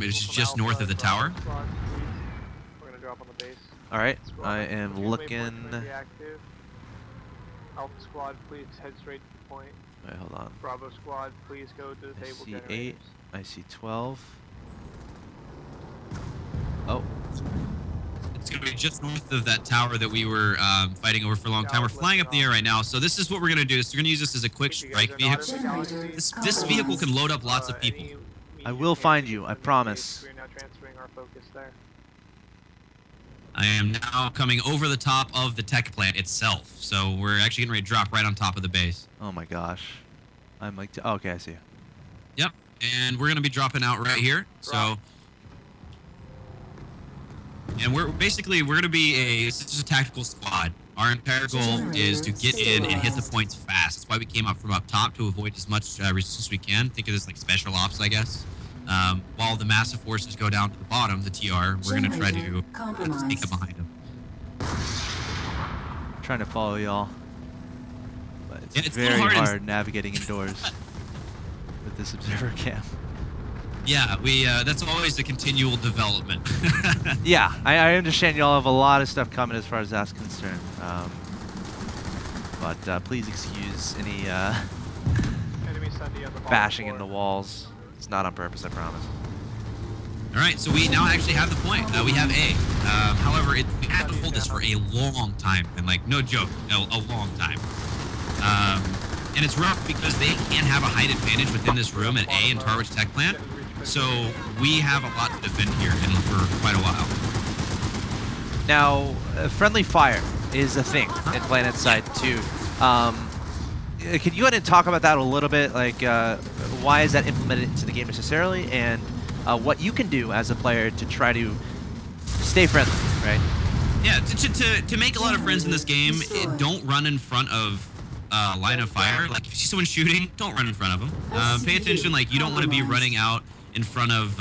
It's just north of the tower. All right, I am looking. Alpha squad, please head straight to the point. All right, hold on. Bravo squad, please go to the table I see generators. 8. I see 12. Oh. It's going to be just north of that tower that we were fighting over for a long time. We're flying up in the air right now, so this is what we're going to do. So we're going to use this as a quick strike vehicle. This vehicle can load up lots of people. I will find you, I promise. We're now transferring our focus there. I am now coming over the top of the tech plant itself, so we're actually getting ready to drop right on top of the base. Oh my gosh. I'm like, oh, okay, I see you. Yep, and we're going to be dropping out right here. So, and we're going to be this is a tactical squad. Our entire goal is to get in and hit the points fast. That's why we came up from up top, to avoid as much resistance as we can. Think of this like special ops, I guess. While the massive forces go down to the bottom, the TR, we're going to try to sneak up behind them. Trying to follow y'all, but it's it's very hard hard navigating indoors with this observer cam. Yeah, that's always a continual development. Yeah, I understand y'all have a lot of stuff coming as far as that's concerned, but please excuse any bashing into walls. It's not on purpose, I promise. All right, so we now actually have the point. We have A. However, we had to hold this for a long time, and like no joke, a long time. And it's rough because they can have a height advantage within this room at A in Tarwich Tech Plant. So we have a lot to defend here and for quite a while. Now, friendly fire is a thing in PlanetSide 2. Can you go ahead and talk about that a little bit? Like, why is that implemented into the game necessarily, and what you can do as a player to try to stay friendly, right? Yeah, to make a lot of friends in this game, don't run in front of line of fire. Like, if you see someone shooting, don't run in front of them. Pay attention. Like, you don't want to be running out in front of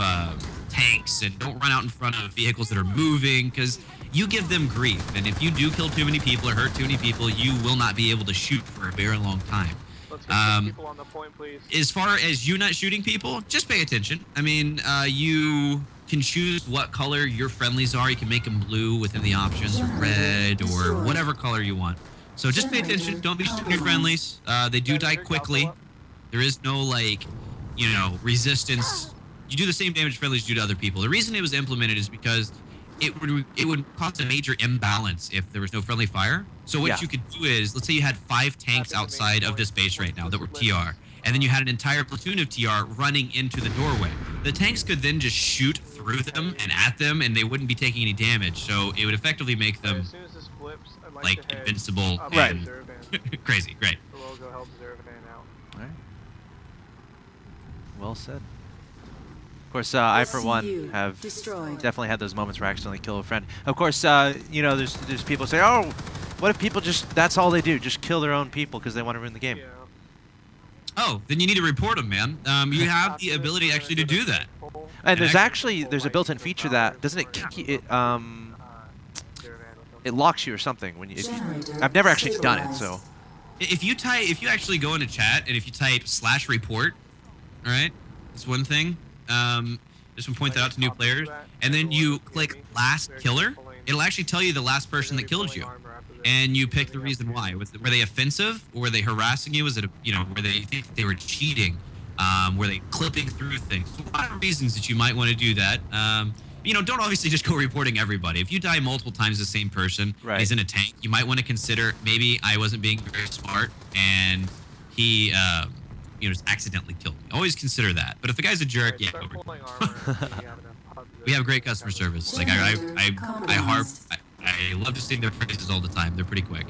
tanks, and don't run out in front of vehicles that are moving, because you give them grief, and if you do kill too many people or hurt too many people, you will not be able to shoot for a very long time. Let's get people on the point, please. As far as you not shooting people, just pay attention. I mean, you can choose what color your friendlies are. You can make them blue within the options, or red, or whatever color you want. So just pay attention. Don't be shooting your friendlies. They do die quickly. There is no, like, you know, resistance. You do the same damage friendlies do to other people. The reason it was implemented is because it would cause a major imbalance if there was no friendly fire. So what you could do is, let's say you had 5 tanks outside of this base right now that were TR, and then you had an entire platoon of TR running into the doorway. The tanks could then just shoot through them and at them, and they wouldn't be taking any damage. So it would effectively make them like invincible and crazy. Great. Alright. Well said. Of course, I for one have definitely had those moments where I accidentally kill a friend. Of course, you know, there's people say, oh, what if people that's all they do, just kill their own people because they want to ruin the game. Yeah. Oh, then you need to report them, man. You have the ability actually to do that. And there's a built-in feature that doesn't it kick you? It locks you or something when you. I've never actually done it, so. If you actually go into chat and if you type /report, all right, that's one thing. Just want to point that out to new players, and then you click last killer. It'll actually tell you the last person that killed you, and you pick the reason why. Were they offensive, or were they harassing you? Was it were they think they were cheating? Were they clipping through things? So a lot of reasons that you might want to do that. You know, don't obviously just go reporting everybody. If you die multiple times the same person, Right. he's in a tank, you might want to consider maybe I wasn't being very smart and he, you know, just accidentally killed me. Always consider that. But if the guy's a jerk, yeah, Start over. pulling armor. We have enough positive- We have great customer service. Like I love to sing their praises all the time. They're pretty quick.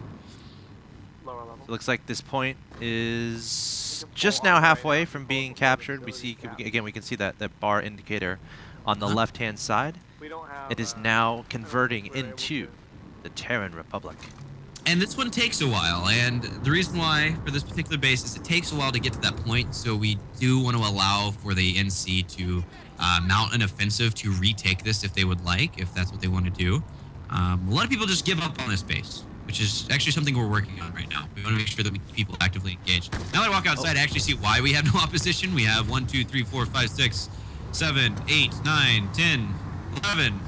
Lower level. It looks like this point is just now halfway from being captured. We see, again, we can see that bar indicator on the left-hand side. We don't have, It is now converting into the Terran Republic. And this one takes a while, and the reason why for this particular base is it takes a while to get to that point, so we do want to allow for the NC to mount an offensive to retake this if they would like, if that's what they want to do. A lot of people just give up on this base, which is actually something we're working on right now. We want to make sure that we keep people actively engaged. Now that I walk outside, I actually see why we have no opposition. We have 1, 2, 3, 4, 5, 6, 7, 8, 9, 10, 11.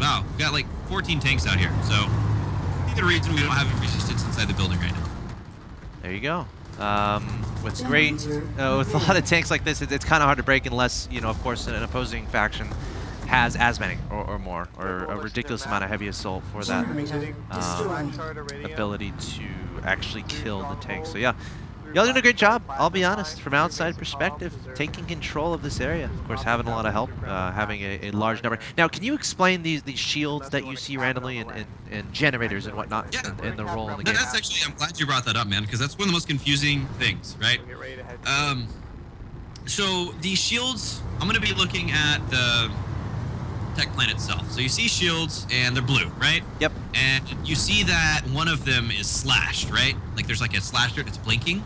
Wow, we've got like 14 tanks out here, so the reason we don't have resistance inside the building right now. There you go. With with a lot of tanks like this, it's kind of hard to break unless, you know, of course, an opposing faction has as many or more, or a ridiculous amount of heavy assault for that ability to actually kill the tank. So yeah, y'all doing a great job, I'll be honest, from outside perspective, taking control of this area. Of course, having a lot of help, having a large number. Now, can you explain these shields that you see randomly and generators and whatnot in the role in the game? That's actually, I'm glad you brought that up, man, because that's one of the most confusing things, right? Get ready to head. So these shields, I'm going to be looking at the tech plan itself. So you see shields, and they're blue, right? Yep. And you see that one of them is slashed, right? Like there's like a slasher that's blinking.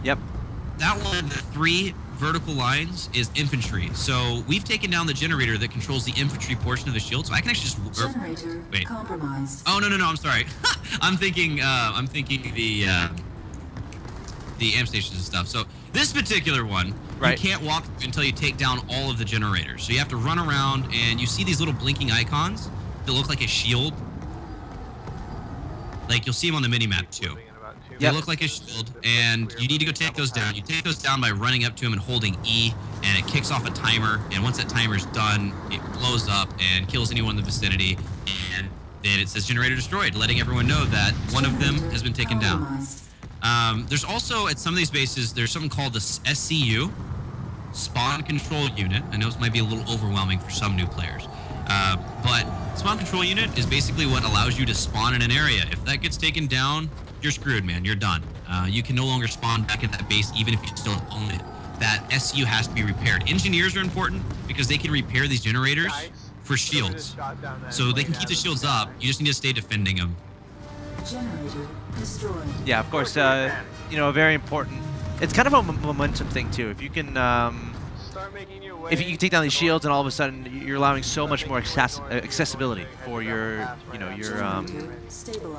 Yep. That one, the 3 vertical lines, is infantry. So we've taken down the generator that controls the infantry portion of the shield. So I can actually just Generator wait. compromised. Oh no, I'm sorry. I'm thinking the amp stations and stuff. So this particular one, Right. you can't walk until you take down all of the generators. So you have to run around, and you see these little blinking icons that look like a shield. Like you'll see them on the mini-map too. They look like a shield, and you need to go take those down. You take those down by running up to them and holding E, and it kicks off a timer, and once that timer's done, it blows up and kills anyone in the vicinity, and then it says generator destroyed, letting everyone know that one of them has been taken down. There's also, at some of these bases, there's something called the SCU, Spawn Control Unit. I know this might be a little overwhelming for some new players, but Spawn Control Unit is basically what allows you to spawn in an area. If that gets taken down, you're screwed, man. You're done. You can no longer spawn back at that base, even if you still own it. That SCU has to be repaired. Engineers are important because they can repair these generators for shields. So they can keep the shields up. You just need to stay defending them. Generator destroyed. Yeah, of course, you know, very important. It's kind of a momentum thing too. If you can, Start making your way if you can take down these shields, and all of a sudden you're allowing so much more accessibility for your, you know, your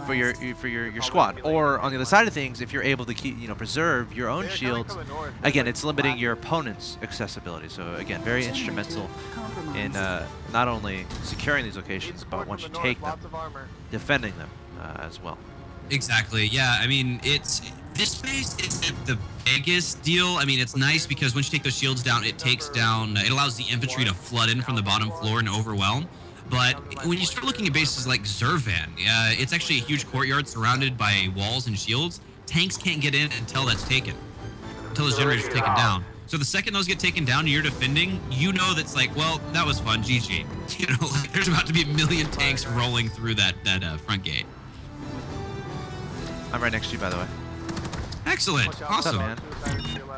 for your squad. Or on the other side of things, if you're able to keep, you know, preserve your own shields, again, it's limiting your opponent's accessibility. So again, very instrumental in not only securing these locations, but once you take them, defending them as well. Exactly. Yeah. I mean, this phase isn't the biggest deal. I mean, it's nice because once you take those shields down, it takes down. It allows the infantry to flood in from the bottom floor and overwhelm. But when you start looking at bases like Zervan, it's actually a huge courtyard surrounded by walls and shields. Tanks can't get in until that's taken, until those generators are taken down. So the second those get taken down and you're defending, you know that's like, well, that was fun, GG. You know, like there's about to be a million tanks rolling through that front gate. I'm right next to you, by the way. Excellent. Awesome. What's up, man?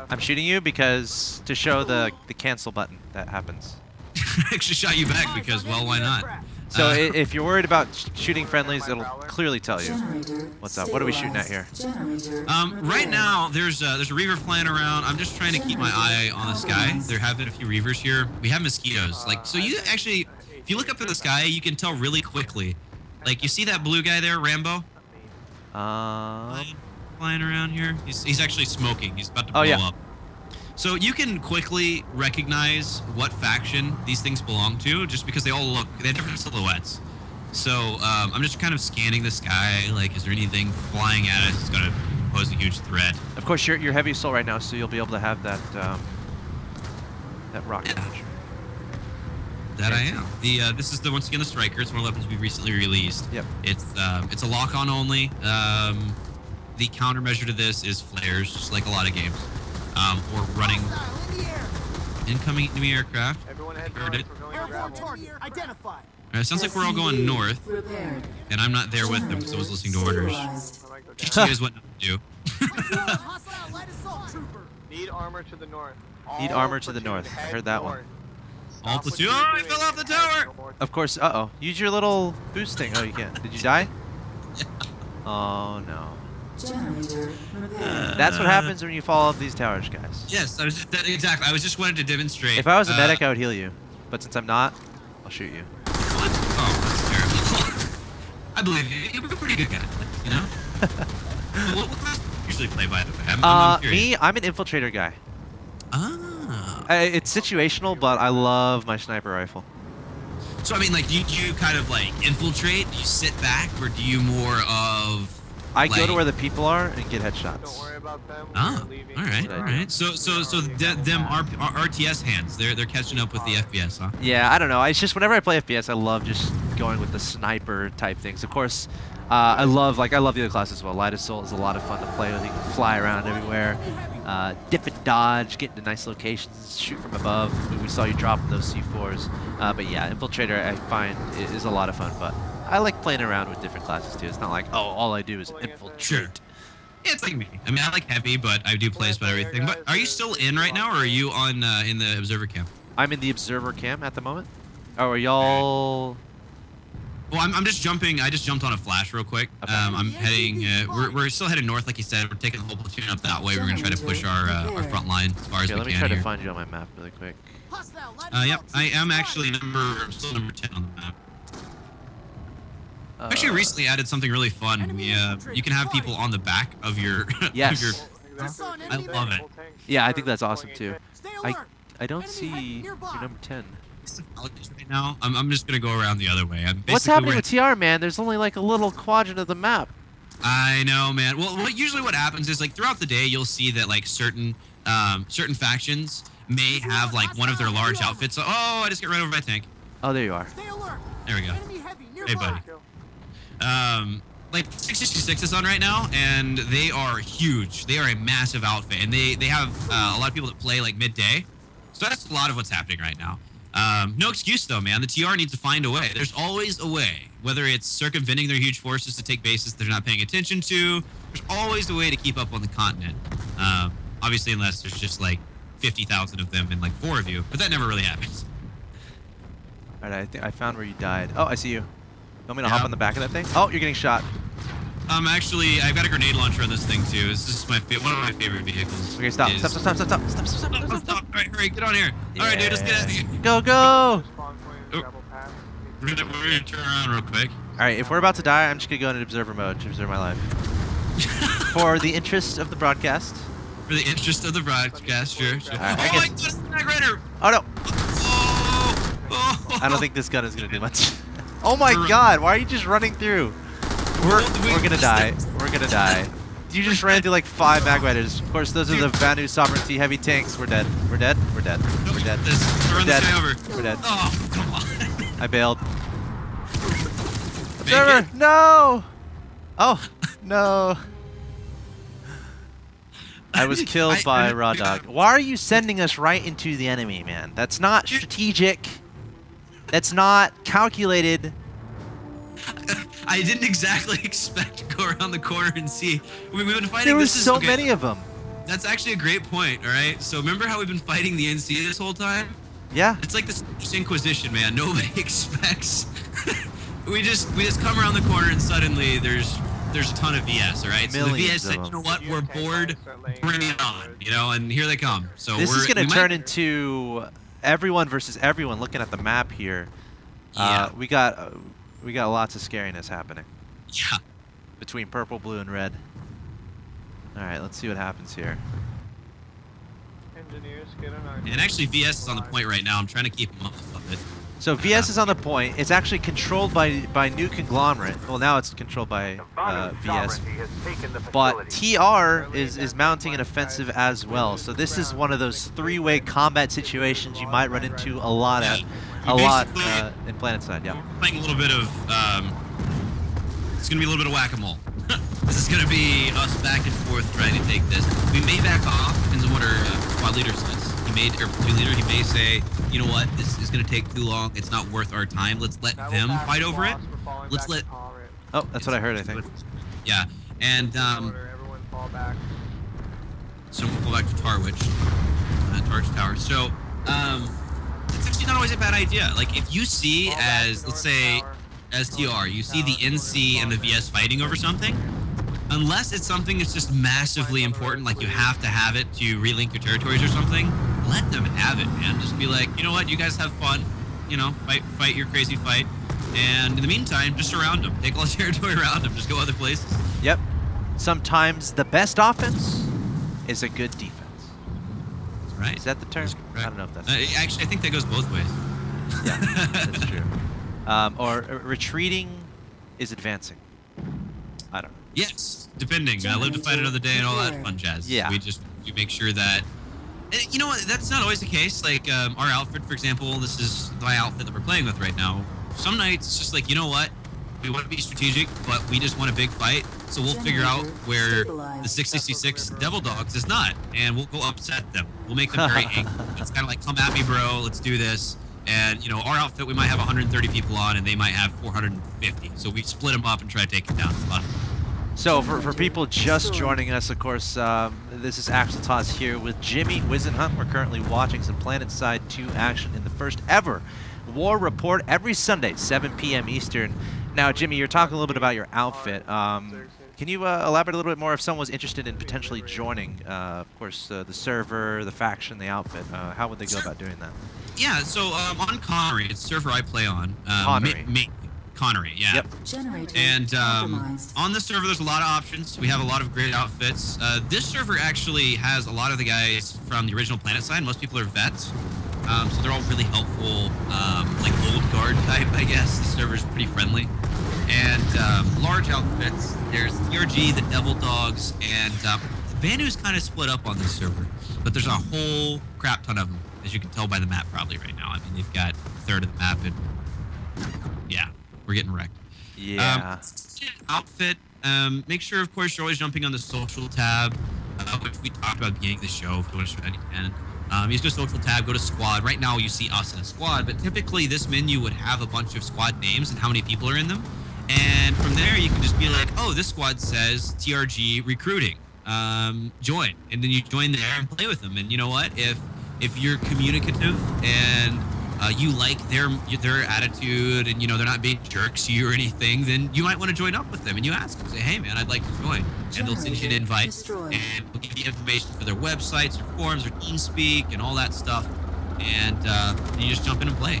I'm shooting you because to show the cancel button that happens. I actually shot you back because, well, why not? So if you're worried about shooting friendlies, it'll clearly tell you. Generator What's up? What are we shooting at here? Generator Right now, there's a Reaver flying around. I'm just trying to keep my eye on the sky. There have been a few Reavers here. We have mosquitoes. Like, so you actually, if you look up at the sky, you can tell really quickly. Like, you see that blue guy there, Rambo? Flying around here. He's actually smoking. He's about to blow up. So you can quickly recognize what faction these things belong to just because they have different silhouettes. So I'm just kind of scanning the sky, like, is there anything flying at us that's going to pose a huge threat? Of course, you're heavy assault right now, so you'll be able to have that that rocket launcher. That I am. This is once again the Striker. It's one of the weapons we recently released. Yep. It's a lock-on only. The countermeasure to this is flares, just like a lot of games. Or running incoming enemy aircraft. Everyone head Heard north. it. We're going to Airborne gravel. target identified. It sounds like we're all going north, Repaired. and I'm not there with them because I was listening to orders. Stabilized. I might go Teach down. you guys what not to do. Hostile light assault trooper. Need armor to the north. Need All armor to the platoon north. I head heard that one. north. All Stop what platoon- you're Oh, I doing fell off the and head tower! north. Of course. Uh-oh. Use your little boost thing. Oh, you can't. Did you die? Oh, no. Generator repaired. That's what happens when you fall off these towers, guys. Yes, exactly. I was just wanted to demonstrate. If I was a medic, I would heal you. But since I'm not, I'll shoot you. What? Oh, that's terrible. I believe you. You're a pretty good guy, you know? what class do you usually play, by the way? I'm curious. Me, I'm an infiltrator guy. Ah. It's situational, but I love my sniper rifle. So, I mean, like, do you kind of, like, infiltrate? Do you sit back? Or do you more of... I go to like- where the people are and get Don't headshots. worry about them. Ah, We're leaving. all right, Good all idea. right. So them RTS hands, they're catching up with the FPS, huh? Yeah, I don't know. It's just whenever I play FPS, I love just going with the sniper type things. Of course, I love the other classes as well. Light Assault is a lot of fun to play with. You can fly around everywhere, dip and dodge, get into nice locations, shoot from above. We saw you dropping those C4s. But yeah, Infiltrator I find is a lot of fun. But I like playing around with different classes too. It's not like, oh, all I do is infiltrate. Sure. Yeah, it's like me. I mean, I like heavy, but I do play just about everything. But are you still in right now, or are you on in the observer camp? I'm in the observer cam at the moment. Oh, are y'all? Well, I'm just jumping. I just jumped on a flash real quick. Okay. I'm heading. We're still heading north, like you said. We're taking the whole platoon up that way. We're gonna try to push our front line as far as Okay, we let me can try here. to find you on my map really quick. Hostile light Yep, assault I am trooper actually spotted. I'm still number 10 on the map. Actually, recently added something really fun. You can have people on the back of your. Yes. Of your, Just saw an I enemy love medic. it. Yeah, I think that's awesome too. Stay I alert. I don't Enemy see heading your nearby. number 10. right now. I'm just gonna go around the other way. What's happening with TR, man? There's only like a little quadrant of the map. I know, man. Well, usually what happens is like throughout the day you'll see that like certain factions may have like one of their large outfits. So, oh, I just get run over by a tank. Oh, there you are. Stay alert. There we go. Enemy heavy nearby. Hey, buddy. Like 666 is on right now, and they are huge. They are a massive outfit, and they have a lot of people that play like midday. So that's a lot of what's happening right now. No excuse though, man. The TR needs to find a way. There's always a way. Whether it's circumventing their huge forces to take bases they're not paying attention to, there's always a way to keep up on the continent. Obviously, unless there's just like 50,000 of them and like 4 of you, but that never really happens. All right, I think I found where you died. Oh, I see you. You want me to Yeah. hop on the back of that thing? Oh, you're getting shot. Actually, I've got a grenade launcher on this thing too. This is one of my favorite vehicles. Okay, stop. Is- Stop. Stop. Stop. Stop. Stop. Stop. Stop. Stop, Stop. stop. All right, hurry, get on here. All right, dude, let's get out of here. Go. Go. Spawn point Oh. is gravel path. We're gonna turn around real quick. All right, if we're about to die, I'm just gonna go into observer mode to observe my life. For the interest of the broadcast. For the interest of the broadcast, sure. All right, Oh I my guess- god, it's a mag rider! Oh no. Oh! I don't think this gun is gonna do much. Oh my God! Why are you just running through? We're gonna die. We're gonna die. You just ran through like 5 mag riders. Of course, those are the Vanu Sovereignty heavy tanks. We're dead. We're dead. We're dead. Nope, We're dead. Run We're this dead. guy over. We're dead. Oh, come on. I bailed. Make Observer, it. no! Oh, no. I was killed by Raw Dog. Why are you sending us right into the enemy, man? That's not strategic. That's not calculated. I didn't exactly expect to go around the corner and see. We've been fighting. There was this is- so okay, many of them. That's actually a great point, all right? So remember how we've been fighting the NC this whole time? Yeah. It's like this Inquisition, man. Nobody expects. we just come around the corner and suddenly there's a ton of VS, all right? So the Millions VS said, of you know them. what, we're bored, bring it on, you know, and here they come. So This is we going to might- turn into everyone versus everyone. Looking at the map here, Yeah. we got lots of scariness happening Yeah. between purple, blue, and red. All right, let's see what happens here. Engineers, get an arm. And actually, VS is on the point right now. I'm trying to keep him off of it. So VS is on the point. It's actually controlled by New Conglomerate. Well, now it's controlled by VS. But TR is mounting an offensive as well. So this is one of those 3-way combat situations you might run into a lot at. a lot basically- in PlanetSide. Yeah. We're playing a little bit of, it's going to be a little bit of whack-a-mole. This is going to be us back and forth trying to take this. We may back off, depends on what our squad leader says. Or platoon leader, he may say, you know what, this is going to take too long. It's not worth our time. Let's let them fight over it. Let's let... Oh, that's what I heard, I think. Yeah, and Everyone fall back. so we'll go back to Tarwich, Tarwich Tower. So, it's actually not always a bad idea. Like, if you see as, let's say, as TR, you see the NC and the VS fighting over something, unless it's something that's just massively important, like you have to have it to relink your territories or something, let them have it, man. Just be like, you know what, you guys have fun, you know, fight your crazy fight, and in the meantime, just surround them. Take all the territory around them. Just go other places. Yep. Sometimes the best offense is a good defense. That's right. Is that the term? That's I correct. don't know if that's Actually, I think that goes both ways. Yeah, that's true. Or retreating is advancing. I don't know. Yes, depending. Live to fight another day and all that fun jazz. Yeah. We make sure that... And you know what? That's not always the case. Like, our outfit, for example, this is my outfit that we're playing with right now. Some nights, it's just like, you know what? We want to be strategic, but we just want a big fight. So we'll figure out where the 666 Devil Dogs is not, and we'll go upset them. We'll make them very angry. It's kind of like, come at me, bro. Let's do this. And, you know, our outfit, we might have 130 people on, and they might have 450. So we split them up and try to take it down. It's a lot of fun. So for people just joining us, of course, this is Axeltoss here with Jimmy Wizenhunt. We're currently watching some PlanetSide 2 action in the first ever War Report every Sunday, 7 p.m. Eastern. Now, Jimmy, you're talking a little bit about your outfit. Can you elaborate a little bit more if someone was interested in potentially joining, of course, the server, the faction, the outfit? How would they go about doing that? Yeah, so on Connery, it's the server I play on. Connery. Connery, yeah. Yep. And on the server, there's a lot of options. We have a lot of great outfits. This server actually has a lot of the guys from the original PlanetSide. Most people are vets, so they're all really helpful, like old guard type, I guess. The server's pretty friendly. And large outfits, there's TRG, the Devil Dogs, and Vanu's kind of split up on this server, but there's a whole crap ton of them, as you can tell by the map probably right now. I mean, they've got a third of the map, and yeah, we're getting wrecked. Yeah. Outfit. Make sure, of course, you're always jumping on the social tab, which we talked about at the beginning of the show. If you want to show anything, use the social tab, go to squad. Right now, you see us in a squad, but typically this menu would have a bunch of squad names and how many people are in them. And from there, you can just be like, oh, this squad says TRG recruiting. Join. And then you join there and play with them. And you know what? If you're communicative and you like their attitude and, you know, they're not being jerks to you or anything, then you might want to join up with them. And you ask them, say, hey, man, I'd like to join. And they'll send you an invite. And we'll give you information for their websites, their forums, their TeamSpeak, and all that stuff. And you just jump in and play.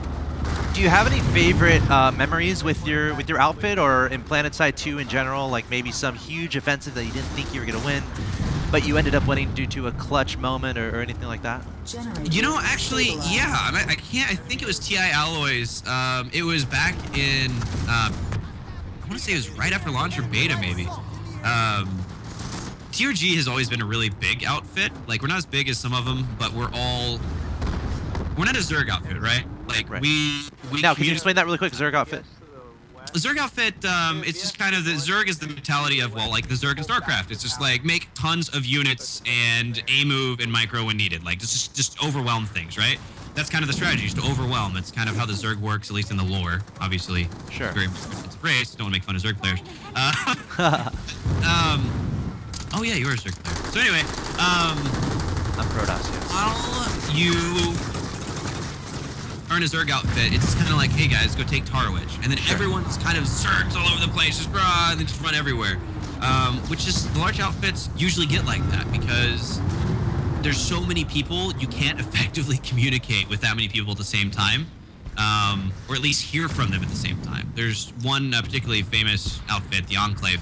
Do you have any favorite memories with your outfit or in PlanetSide 2 in general? Like maybe some huge offensive that you didn't think you were going to win, but you ended up winning due to a clutch moment or anything like that? You know, actually, yeah. I think it was TI Alloys. It was back in, I want to say it was right after launch or beta, maybe. TRG has always been a really big outfit. Like, we're not as big as some of them, but we're not a Zerg outfit, right? Like, right. we Now, can you explain that really quick, Zerg outfit? Zerg outfit, it's just kind of the Zerg is the mentality of, well, like the Zerg in StarCraft. It's just like make tons of units and A-move and micro when needed. Like just overwhelm things, right? That's kind of the strategy, is to overwhelm. It's kind of how the Zerg works, at least in the lore. Obviously, sure. Very expensive race. Don't want to make fun of Zerg players. Oh yeah, you're a Zerg player. So anyway, I'm Protoss, yes. While you are in a Zerg outfit, it's kind of like, hey guys, go take Tarwich. And then everyone's kind of Zergs all over the place, just rah, and then just run everywhere. Which is, the large outfits usually get like that because there's so many people, you can't effectively communicate with that many people at the same time. Or at least hear from them at the same time. There's one particularly famous outfit, the Enclave,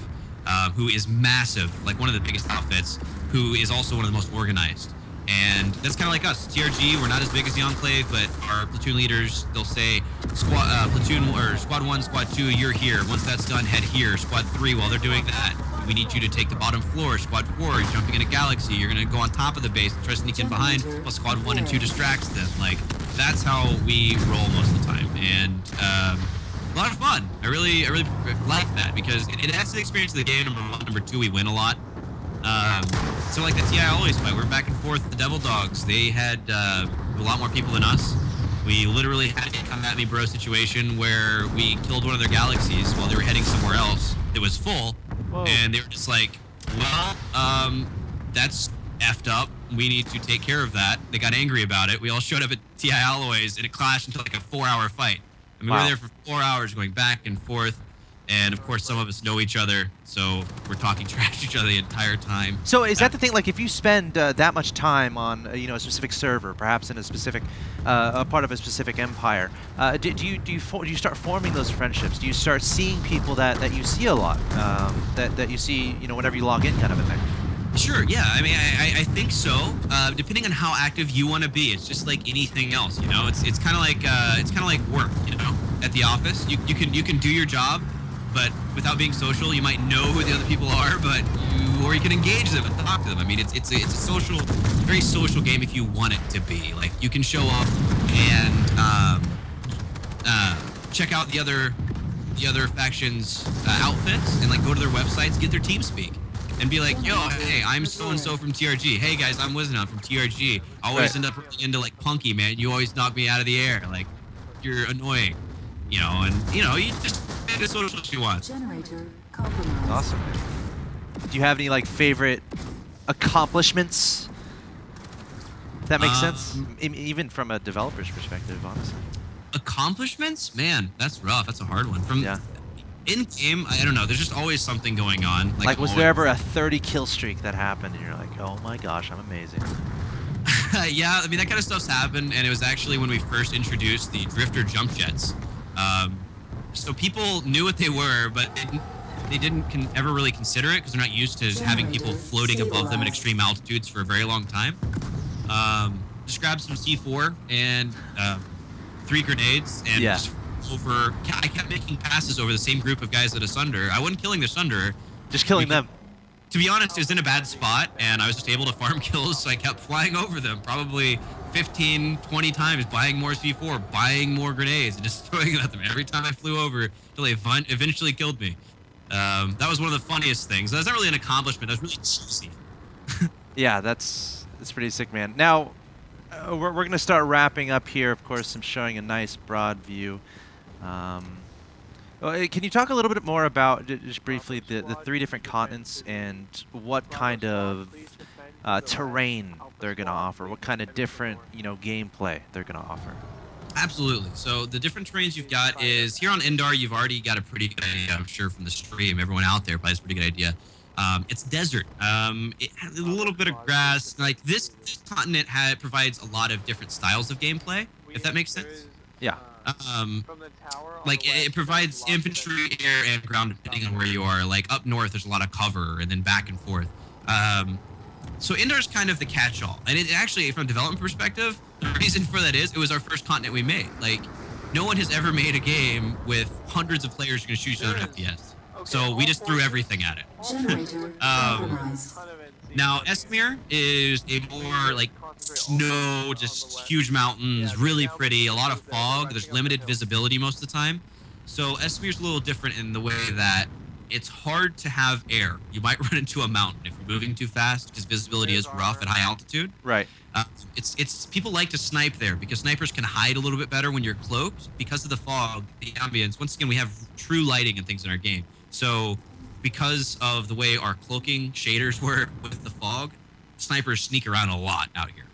who is massive, like one of the biggest outfits, who is also one of the most organized. And that's kind of like us. TRG, we're not as big as the Enclave, but our platoon leaders, they'll say, platoon or squad 1, squad 2, you're here. Once that's done, head here. Squad 3, while they're doing that, we need you to take the bottom floor. Squad 4 is jumping in a galaxy. You're going to go on top of the base and try to sneak in behind while Squad 1 and 2 distracts them. Like, that's how we roll most of the time. And a lot of fun. I really like that because it adds to the experience of the game. Number 1. Number 2, we win a lot. So like the TI always fight, we're back and forth with the Devil Dogs. They had a lot more people than us. We literally had a come at me bro situation where we killed one of their galaxies while they were heading somewhere else. It was full. Whoa. And they were just like, well, that's effed up. We need to take care of that. They got angry about it. We all showed up at TI Alloys and it clashed into like a 4-hour fight. I mean, we were there for 4 hours going back and forth. And of course, some of us know each other, so we're talking trash to each other the entire time. So is that the thing? Like, if you spend that much time on a specific server, perhaps in a specific a part of a specific empire, do you start forming those friendships? Do you start seeing people that you see a lot, that you see whenever you log in, kind of a thing? Sure. Yeah. I mean, I think so. Depending on how active you want to be, it's just like anything else. It's kind of like work. At the office, you can do your job. But without being social, you might know who the other people are, or you can engage them and talk to them. I mean, it's a social, very social game if you want it to be. Like, you can show up and check out the other factions' outfits and like go to their websites, get their TeamSpeak, and be like, yo, hey, I'm so and so from TRG. Hey guys, I'm Wizenon from TRG. I always end up into like Punky, man. You always knock me out of the air. Like, you're annoying, and you just. This is what you want. Generator compromised. Awesome. Do you have any like favorite accomplishments? If that makes sense, even from a developer's perspective, honestly. Accomplishments, man, that's rough. That's a hard one. From in game, I don't know. There's just always something going on. Like was there ever a 30 kill streak that happened, and you're like, oh my gosh, I'm amazing? Yeah, I mean that kind of stuff's happened, and it was actually when we first introduced the Drifter jump jets. So people knew what they were, but they didn't ever really consider it because they're not used to having people floating above them at extreme altitudes for a very long time. Just grabbed some C4 and 3 grenades and just I kept making passes over the same group of guys at a Sunder. I wasn't killing the Sunder. Just killing them. To be honest, it was in a bad spot, and I was just able to farm kills, so I kept flying over them, probably 15, 20 times, buying more C4, buying more grenades, and just throwing them at them every time I flew over until they eventually killed me. That was one of the funniest things. That's not really an accomplishment. That's really cheesy. Yeah, that's pretty sick, man. Now, we're going to start wrapping up here. Of course, I'm showing a nice broad view. Can you talk a little bit more about, just briefly, the 3 different continents and what kind of terrain they're going to offer? What kind of different, gameplay they're going to offer? Absolutely. So the different terrains you've got is, here on Indar, you've already got a pretty good idea, I'm sure, from the stream. Everyone out there probably has a pretty good idea. It's desert. It has a little bit of grass. Like, this continent provides a lot of different styles of gameplay, if that makes sense. Yeah. Like, it provides infantry, air, and ground depending on where you are. Like, up north, there's a lot of cover, and then back and forth. So Indar's kind of the catch-all. And it actually, from a development perspective, the reason for that is it was our first continent we made. Like, no one has ever made a game with hundreds of players who are going to shoot each other at FPS. So we just threw everything at it. Now, Esmir is a more, like, snow, just huge mountains, really pretty, a lot of fog. There's limited visibility most of the time. So Esmir's a little different in the way that it's hard to have air. You might run into a mountain if you're moving too fast because visibility is rough at high altitude. Right. It's people like to snipe there because snipers can hide a little bit better when you're cloaked because of the fog, the ambience. Once again, we have true lighting and things in our game. So because of the way our cloaking shaders work with the fog, snipers sneak around a lot out here.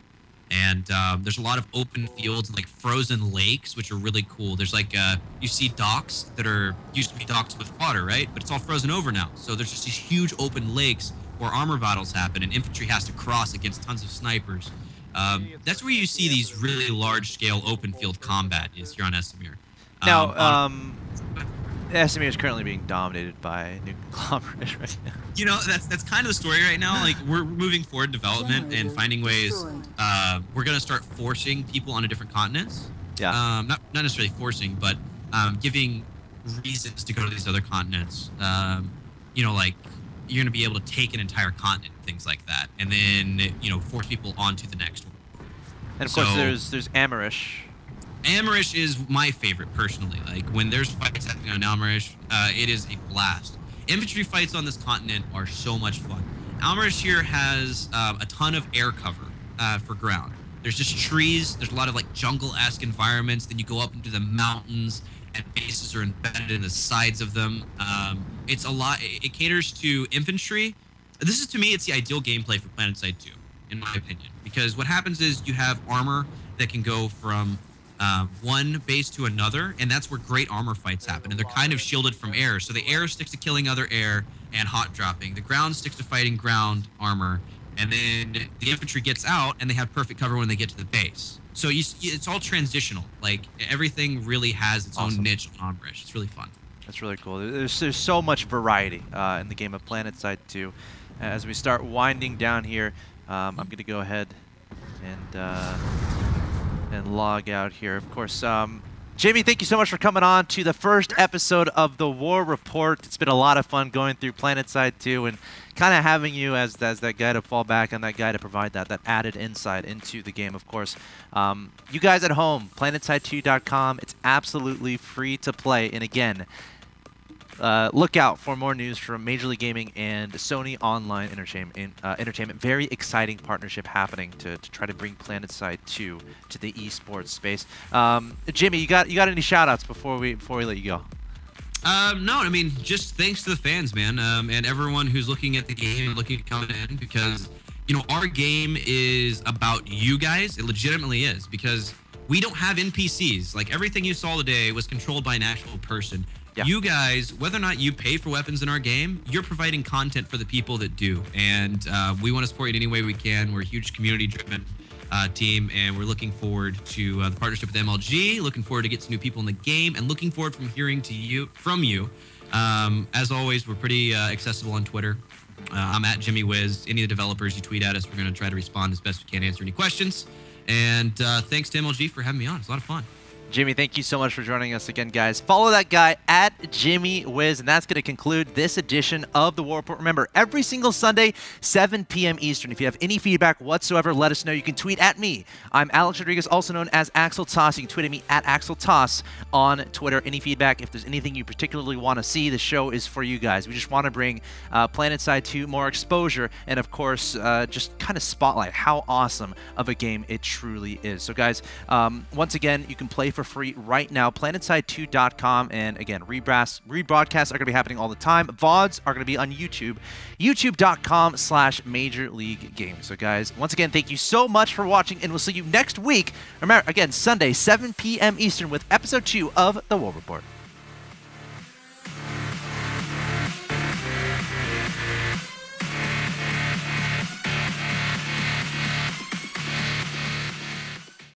And there's a lot of open fields and like frozen lakes, which are really cool. There's like, you see docks that used to be docks with water, right? But it's all frozen over now. So there's just these huge open lakes where armor battles happen and infantry has to cross against tons of snipers. That's where you see these really large scale open field combat is here on Esmir. Now, Esmir is currently being dominated by New Conglomerate right now. You know, that's kind of the story right now. Like, we're moving forward development and finding ways. We're going to start forcing people onto different continents. Yeah. Not necessarily forcing, but giving reasons to go to these other continents. You know, like you're going to be able to take an entire continent, things like that, and then force people onto the next one. And of course, there's Amerish. Amerish is my favorite personally. Like when there's fights happening on Amerish, it is a blast. Infantry fights on this continent are so much fun. Amerish here has a ton of air cover for ground. There's just trees. There's a lot of like jungle-esque environments. Then you go up into the mountains, and bases are embedded in the sides of them. It's a lot. It caters to infantry. This is, to me, it's the ideal gameplay for PlanetSide 2, in my opinion, because what happens is you have armor that can go from one base to another, and that's where great armor fights happen, and they're kind of shielded from air. So the air sticks to killing other air and hot dropping. The ground sticks to fighting ground armor, and then the infantry gets out, and they have perfect cover when they get to the base. So it's all transitional. Like everything really has its own niche on Amerish. It's really fun. That's really cool. There's so much variety in the game of PlanetSide 2. As we start winding down here, I'm going to go ahead and log out here. Of course, Jimmy, thank you so much for coming on to the first episode of the War Report. It's been a lot of fun going through PlanetSide 2 and kind of having you as that guy to fall back on, that guy to provide that added insight into the game, of course. You guys at home, PlanetSide2.com, it's absolutely free to play. And again, look out for more news from Major League Gaming and Sony Online Entertainment. Very exciting partnership happening to try to bring PlanetSide 2 to the esports space. Jimmy, you got any shout-outs before we let you go? No, I mean, just thanks to the fans, man, and everyone who's looking at the game and looking to come in, because our game is about you guys. It legitimately is, because we don't have NPCs. Like everything you saw today was controlled by an actual person. Yeah. You guys, whether or not you pay for weapons in our game, you're providing content for the people that do. And we want to support you in any way we can. We're a huge community-driven team, and we're looking forward to the partnership with MLG, looking forward to get some new people in the game, and looking forward from hearing from you. As always, we're pretty accessible on Twitter. I'm at Jimmy Wiz. Any of the developers you tweet at us, we're going to try to respond as best we can, answer any questions. And thanks to MLG for having me on. It's a lot of fun. Jimmy, thank you so much for joining us again, guys. Follow that guy at Jimmy Wiz, and that's going to conclude this edition of the War Report. Remember, every single Sunday, 7 p.m. Eastern. If you have any feedback whatsoever, let us know. You can tweet at me. I'm Alex Rodriguez, also known as Axel Toss. You can tweet at me at Axel Toss on Twitter. Any feedback, if there's anything you particularly want to see, the show is for you guys. We just want to bring PlanetSide 2 more exposure, and of course, just kind of spotlight how awesome of a game it truly is. So, guys, once again, you can play for free right now, PlanetSide2.com, and again, rebroadcasts are going to be happening all the time. VODs are going to be on YouTube, youtube.com/Major League Gaming. So guys, once again, thank you so much for watching, and we'll see you next week. Remember, again, Sunday, 7 p.m. Eastern with episode 2 of The War Report.